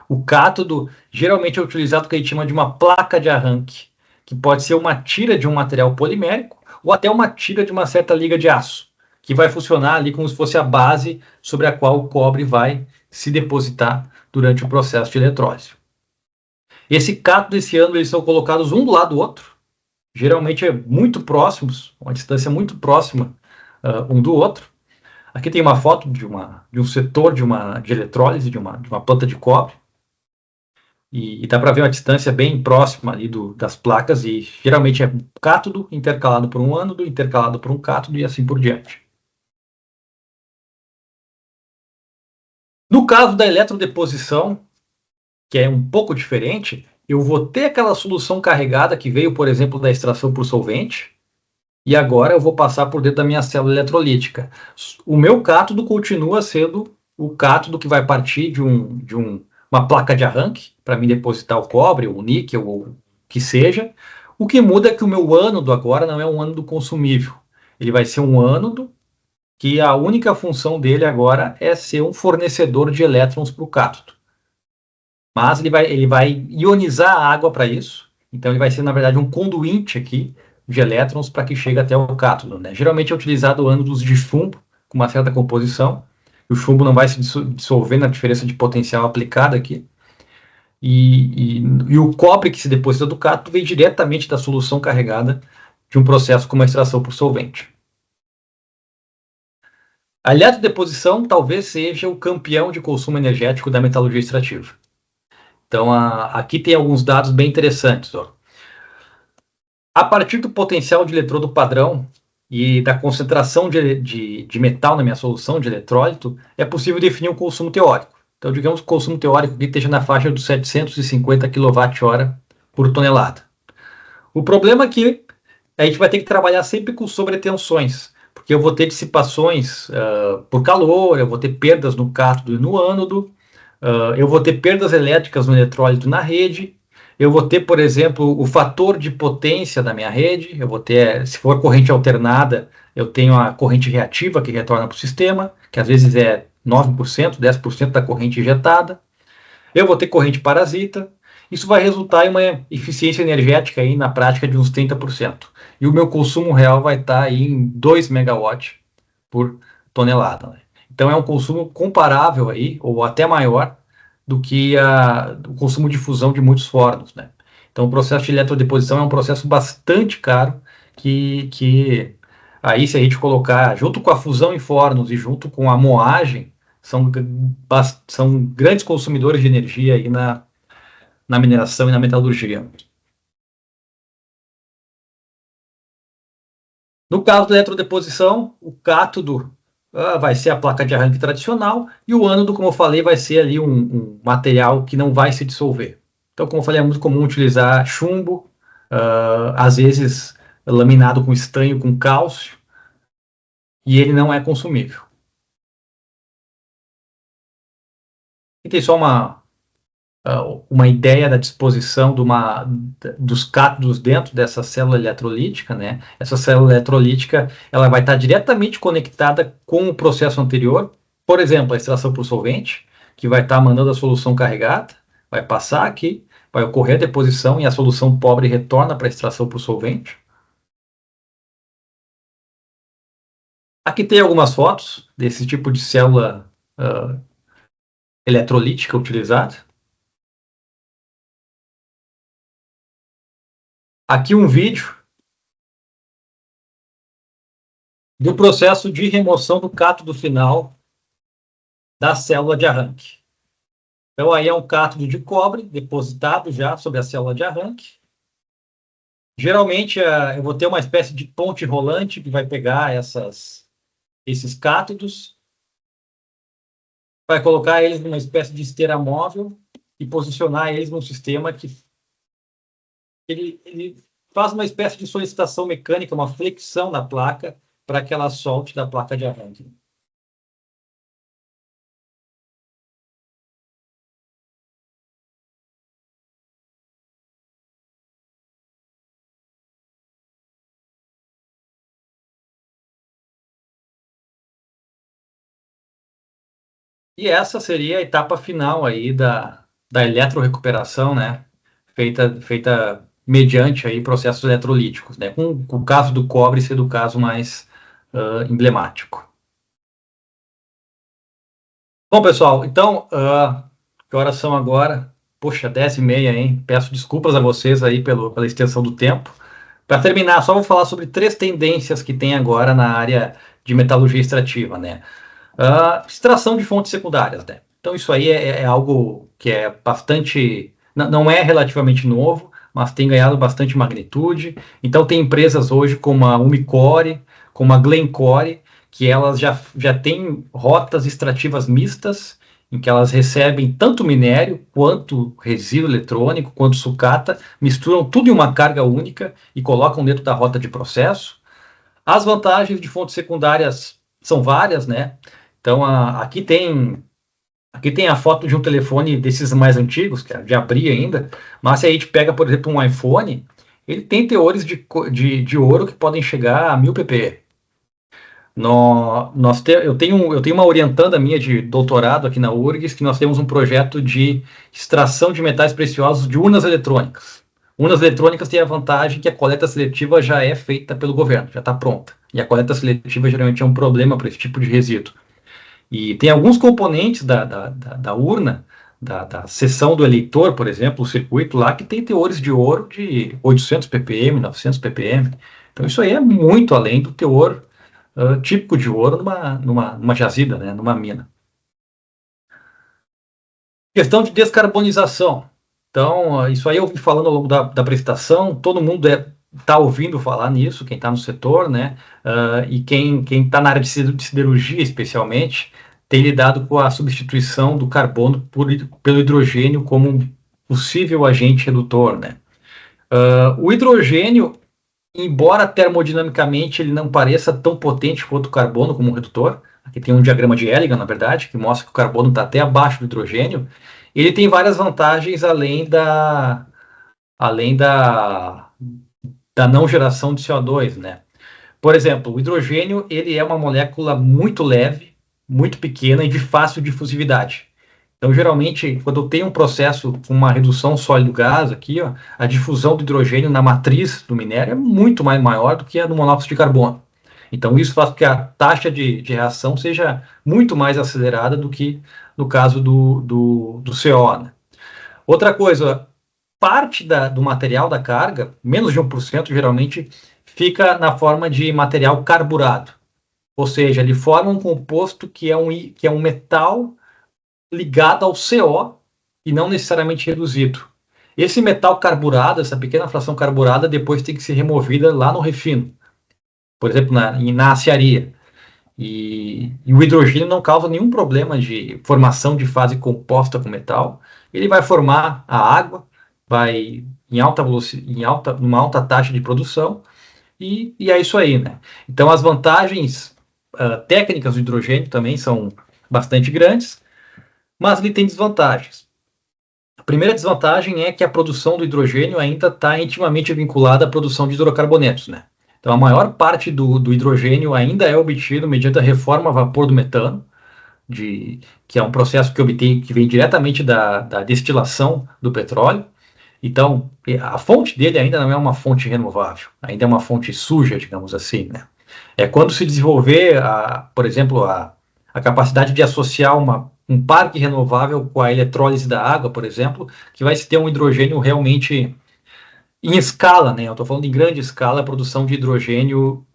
O cátodo geralmente é utilizado o que a gente chama de uma placa de arranque, que pode ser uma tira de um material polimérico ou até uma tira de uma certa liga de aço, que vai funcionar ali como se fosse a base sobre a qual o cobre vai se depositar durante o processo de eletrólise. Esse cátodo e esse ânodo eles são colocados um do lado do outro, geralmente muito próximos, uma distância muito próxima um do outro. Aqui tem uma foto de um setor de eletrólise de uma planta de cobre, e dá para ver uma distância bem próxima ali das placas, e geralmente é cátodo intercalado por um ânodo, intercalado por um cátodo e assim por diante. No caso da eletrodeposição, que é um pouco diferente, eu vou ter aquela solução carregada que veio, por exemplo, da extração por solvente, e agora eu vou passar por dentro da minha célula eletrolítica. O meu cátodo continua sendo o cátodo que vai partir de uma placa de arranque, para me depositar o cobre, ou o níquel, ou o que seja. O que muda é que o meu ânodo agora não é um ânodo consumível. Ele vai ser um ânodo que a única função dele agora é ser um fornecedor de elétrons para o cátodo. Mas ele vai ionizar a água para isso. Então ele vai ser, na verdade, um conduíte aqui de elétrons para que chegue até o cátodo, né? Geralmente é utilizado ânodos de chumbo, com uma certa composição. O chumbo não vai se dissolver na diferença de potencial aplicada aqui. E o cobre que se deposita do cátodo vem diretamente da solução carregada de um processo como a extração por solvente. A eletrodeposição talvez seja o campeão de consumo energético da metalurgia extrativa. Então, aqui tem alguns dados bem interessantes. Ó. A partir do potencial de eletrodo padrão e da concentração de metal na minha solução de eletrólito, é possível definir um consumo teórico. Então, digamos que o consumo teórico que esteja na faixa dos 750 kWh por tonelada. O problema é que a gente vai ter que trabalhar sempre com sobretensões, porque eu vou ter dissipações por calor, eu vou ter perdas no cátodo e no ânodo, eu vou ter perdas elétricas no eletrólito na rede, eu vou ter, por exemplo, o fator de potência da minha rede, eu vou ter, se for corrente alternada, eu tenho a corrente reativa que retorna para o sistema, que às vezes é 9%, 10% da corrente injetada. Eu vou ter corrente parasita. Isso vai resultar em uma eficiência energética aí, na prática de uns 30%. E o meu consumo real vai estar aí em 2 megawatts por tonelada. Né? Então é um consumo comparável aí, ou até maior, do que o consumo de fusão de muitos fornos. Né? Então, o processo de eletrodeposição é um processo bastante caro, que aí, se a gente colocar junto com a fusão em fornos e junto com a moagem, são grandes consumidores de energia aí na mineração e na metalurgia. No caso da eletrodeposição, o cátodo vai ser a placa de arranque tradicional e o ânodo, como eu falei, vai ser ali um material que não vai se dissolver. Então, como eu falei, é muito comum utilizar chumbo, às vezes laminado com estanho, com cálcio, e ele não é consumível. E tem só uma ideia da disposição dos cátodos dentro dessa célula eletrolítica, né? Essa célula eletrolítica ela vai estar diretamente conectada com o processo anterior, por exemplo, a extração por solvente, que vai estar mandando a solução carregada, vai passar aqui, vai ocorrer a deposição e a solução pobre retorna para a extração por solvente. Aqui tem algumas fotos desse tipo de célula eletrolítica utilizada. Aqui um vídeo do processo de remoção do cátodo final da célula de arranque. Então, aí é um cátodo de cobre depositado já sobre a célula de arranque. Geralmente, eu vou ter uma espécie de ponte rolante que vai pegar esses cátodos, vai colocar eles numa espécie de esteira móvel e posicionar eles num sistema que ele faz uma espécie de solicitação mecânica, uma flexão na placa, para que ela solte da placa de arranque. E essa seria a etapa final aí da eletrorecuperação, né? Feita mediante aí processos eletrolíticos, né? Com o caso do cobre sendo o caso mais emblemático. Bom, pessoal, então, que horas são agora? Poxa, 10h30, hein? Peço desculpas a vocês aí pela extensão do tempo. Para terminar, só vou falar sobre 3 tendências que tem agora na área de metalurgia extrativa, né? Extração de fontes secundárias, né? Então, isso aí é algo que é bastante... Não é relativamente novo, mas tem ganhado bastante magnitude. Então, tem empresas hoje como a Umicore, como a Glencore, que elas já têm rotas extrativas mistas, em que elas recebem tanto minério, quanto resíduo eletrônico, quanto sucata, misturam tudo em uma carga única e colocam dentro da rota de processo. As vantagens de fontes secundárias são várias, né? Então, aqui tem a foto de um telefone desses mais antigos, que é de abrir ainda, mas se a gente pega, por exemplo, um iPhone, ele tem teores de ouro que podem chegar a 1000 ppm. Eu tenho uma orientanda minha de doutorado aqui na URGS, que nós temos um projeto de extração de metais preciosos de urnas eletrônicas. Urnas eletrônicas têm a vantagem que a coleta seletiva já é feita pelo governo, já está pronta. E a coleta seletiva geralmente é um problema para esse tipo de resíduo. E tem alguns componentes da urna, da seção do eleitor, por exemplo, o circuito lá, que tem teores de ouro de 800 ppm, 900 ppm. Então isso aí é muito além do teor típico de ouro numa jazida, né, numa mina. Questão de descarbonização. Então, isso aí eu ouvi falando ao longo da apresentação, todo mundo está ouvindo falar nisso, quem está no setor, né, e quem está na área de siderurgia, especialmente, tem lidado com a substituição do carbono pelo hidrogênio como um possível agente redutor, né. O hidrogênio, embora termodinamicamente ele não pareça tão potente quanto o carbono como um redutor, aqui tem um diagrama de Elegant, na verdade, que mostra que o carbono está até abaixo do hidrogênio, ele tem várias vantagens além da não geração de CO2, né? Por exemplo, o hidrogênio ele é uma molécula muito leve, muito pequena e de fácil difusividade. Então, geralmente, quando eu tenho um processo com uma redução sólido-gás aqui, ó, a difusão do hidrogênio na matriz do minério é muito maior do que a do monóxido de carbono. Então, isso faz com que a taxa de reação seja muito mais acelerada do que no caso do CO, né? Outra coisa, parte do material da carga, menos de 1% geralmente, fica na forma de material carburado. Ou seja, ele forma um composto que é um metal ligado ao CO e não necessariamente reduzido. Esse metal carburado, essa pequena fração carburada, depois tem que ser removida lá no refino. Por exemplo, na aciaria. E o hidrogênio não causa nenhum problema de formação de fase composta com metal. Ele vai formar a água, vai em alta velocidade, numa alta taxa de produção, e é isso aí, né? Então, as vantagens técnicas do hidrogênio também são bastante grandes, mas ele tem desvantagens. A primeira desvantagem é que a produção do hidrogênio ainda está intimamente vinculada à produção de hidrocarbonetos, né? Então, a maior parte do hidrogênio ainda é obtido mediante a reforma a vapor do metano, que é um processo que vem diretamente da destilação do petróleo. Então, a fonte dele ainda não é uma fonte renovável, ainda é uma fonte suja, digamos assim, né? É quando se desenvolver, por exemplo, a capacidade de associar um parque renovável com a eletrólise da água, por exemplo, que vai se ter um hidrogênio realmente em escala, né? Eu estou falando em grande escala, a produção de hidrogênio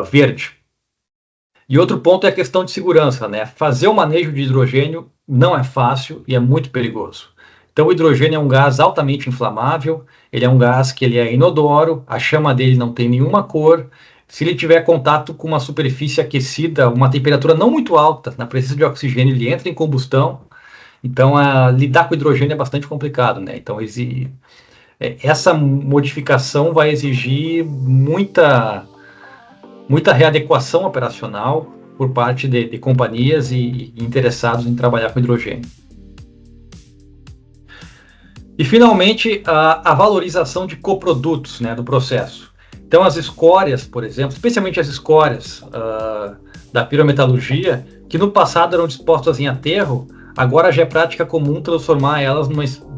verde. E outro ponto é a questão de segurança, né? Fazer o manejo de hidrogênio não é fácil e é muito perigoso. Então, o hidrogênio é um gás altamente inflamável, ele é um gás que ele é inodoro, a chama dele não tem nenhuma cor. Se ele tiver contato com uma superfície aquecida, uma temperatura não muito alta, na presença de oxigênio, ele entra em combustão. Então, lidar com hidrogênio é bastante complicado, né? Então, essa modificação vai exigir muita readequação operacional por parte de companhias e interessados em trabalhar com hidrogênio. E, finalmente, a valorização de coprodutos, né, do processo. Então, as escórias, por exemplo, especialmente as escórias da pirometalurgia, que no passado eram dispostas em aterro, agora já é prática comum transformar elas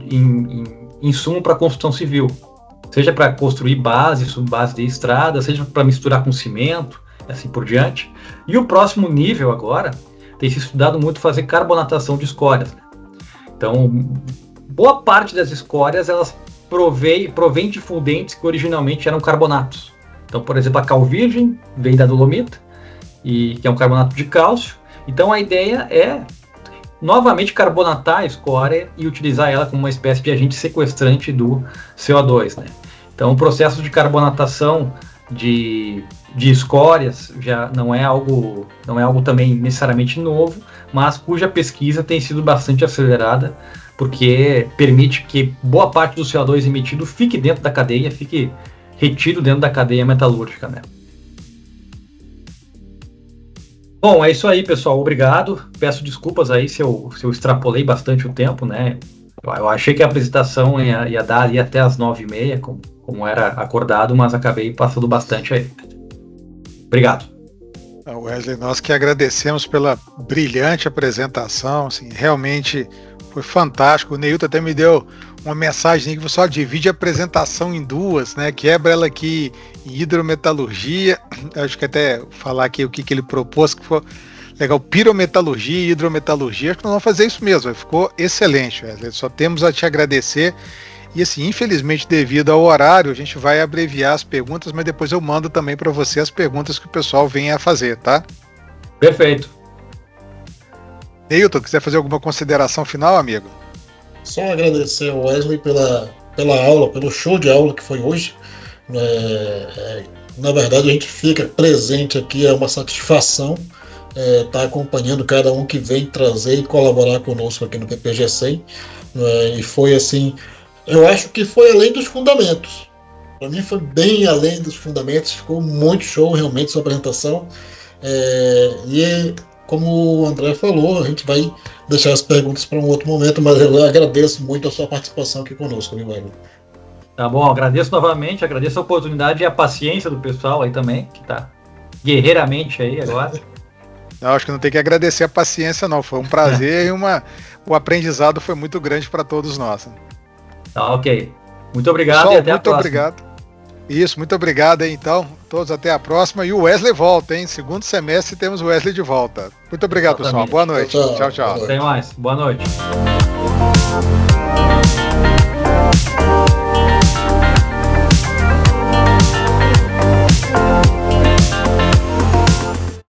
em insumo para construção civil. Seja para construir base, subbase de estrada, seja para misturar com cimento, assim por diante. E o próximo nível agora tem se estudado muito fazer carbonatação de escórias. Então, boa parte das escórias elas provém de fundentes que originalmente eram carbonatos. Então, por exemplo, a cal virgem vem da dolomita, que é um carbonato de cálcio. Então, a ideia é novamente carbonatar a escória e utilizar ela como uma espécie de agente sequestrante do CO2, né? Então, o processo de carbonatação de escórias já não é algo também necessariamente novo, mas cuja pesquisa tem sido bastante acelerada, porque permite que boa parte do CO2 emitido fique dentro da cadeia, fique retido dentro da cadeia metalúrgica, né? Bom, é isso aí, pessoal. Obrigado. Peço desculpas aí se eu extrapolei bastante o tempo, né? Eu achei que a apresentação ia dar ali até as 9h30, como era acordado, mas acabei passando bastante aí. Obrigado. Wesley, nós que agradecemos pela brilhante apresentação, assim, realmente foi fantástico. O Neilton até me deu uma mensagem que você só divide a apresentação em duas, né? Quebra ela aqui em hidrometalurgia. Acho que até falar aqui o que ele propôs, que foi legal, pirometalurgia e hidrometalurgia. Acho que nós vamos fazer isso mesmo. Ficou excelente, Wesley. Só temos a te agradecer. E assim, infelizmente, devido ao horário, a gente vai abreviar as perguntas, mas depois eu mando também para você as perguntas que o pessoal vem a fazer, tá? Perfeito. Neilton, quiser fazer alguma consideração final, amigo? Só agradecer ao Wesley pela aula, pelo show de aula que foi hoje. Na verdade, a gente fica presente aqui, é uma satisfação estar acompanhando cada um que vem trazer e colaborar conosco aqui no PPG 100. E foi assim, eu acho que foi além dos fundamentos. Para mim foi bem além dos fundamentos, ficou muito show realmente sua apresentação. E como o André falou, a gente vai deixar as perguntas para um outro momento, mas eu agradeço muito a sua participação aqui conosco, viu, Wesley? Tá bom, agradeço novamente, agradeço a oportunidade e a paciência do pessoal aí também, que tá guerreiramente aí agora. Não, acho que não tem que agradecer a paciência, não. Foi um prazer e o aprendizado foi muito grande para todos nós. Tá, ok. Muito obrigado. Pessoal, e até a próxima. Muito obrigado. Isso, muito obrigado aí, então. Todos até a próxima. E o Wesley volta, hein? Segundo semestre temos o Wesley de volta. Muito obrigado, pessoal. Boa noite. Tchau. Até mais. Boa noite.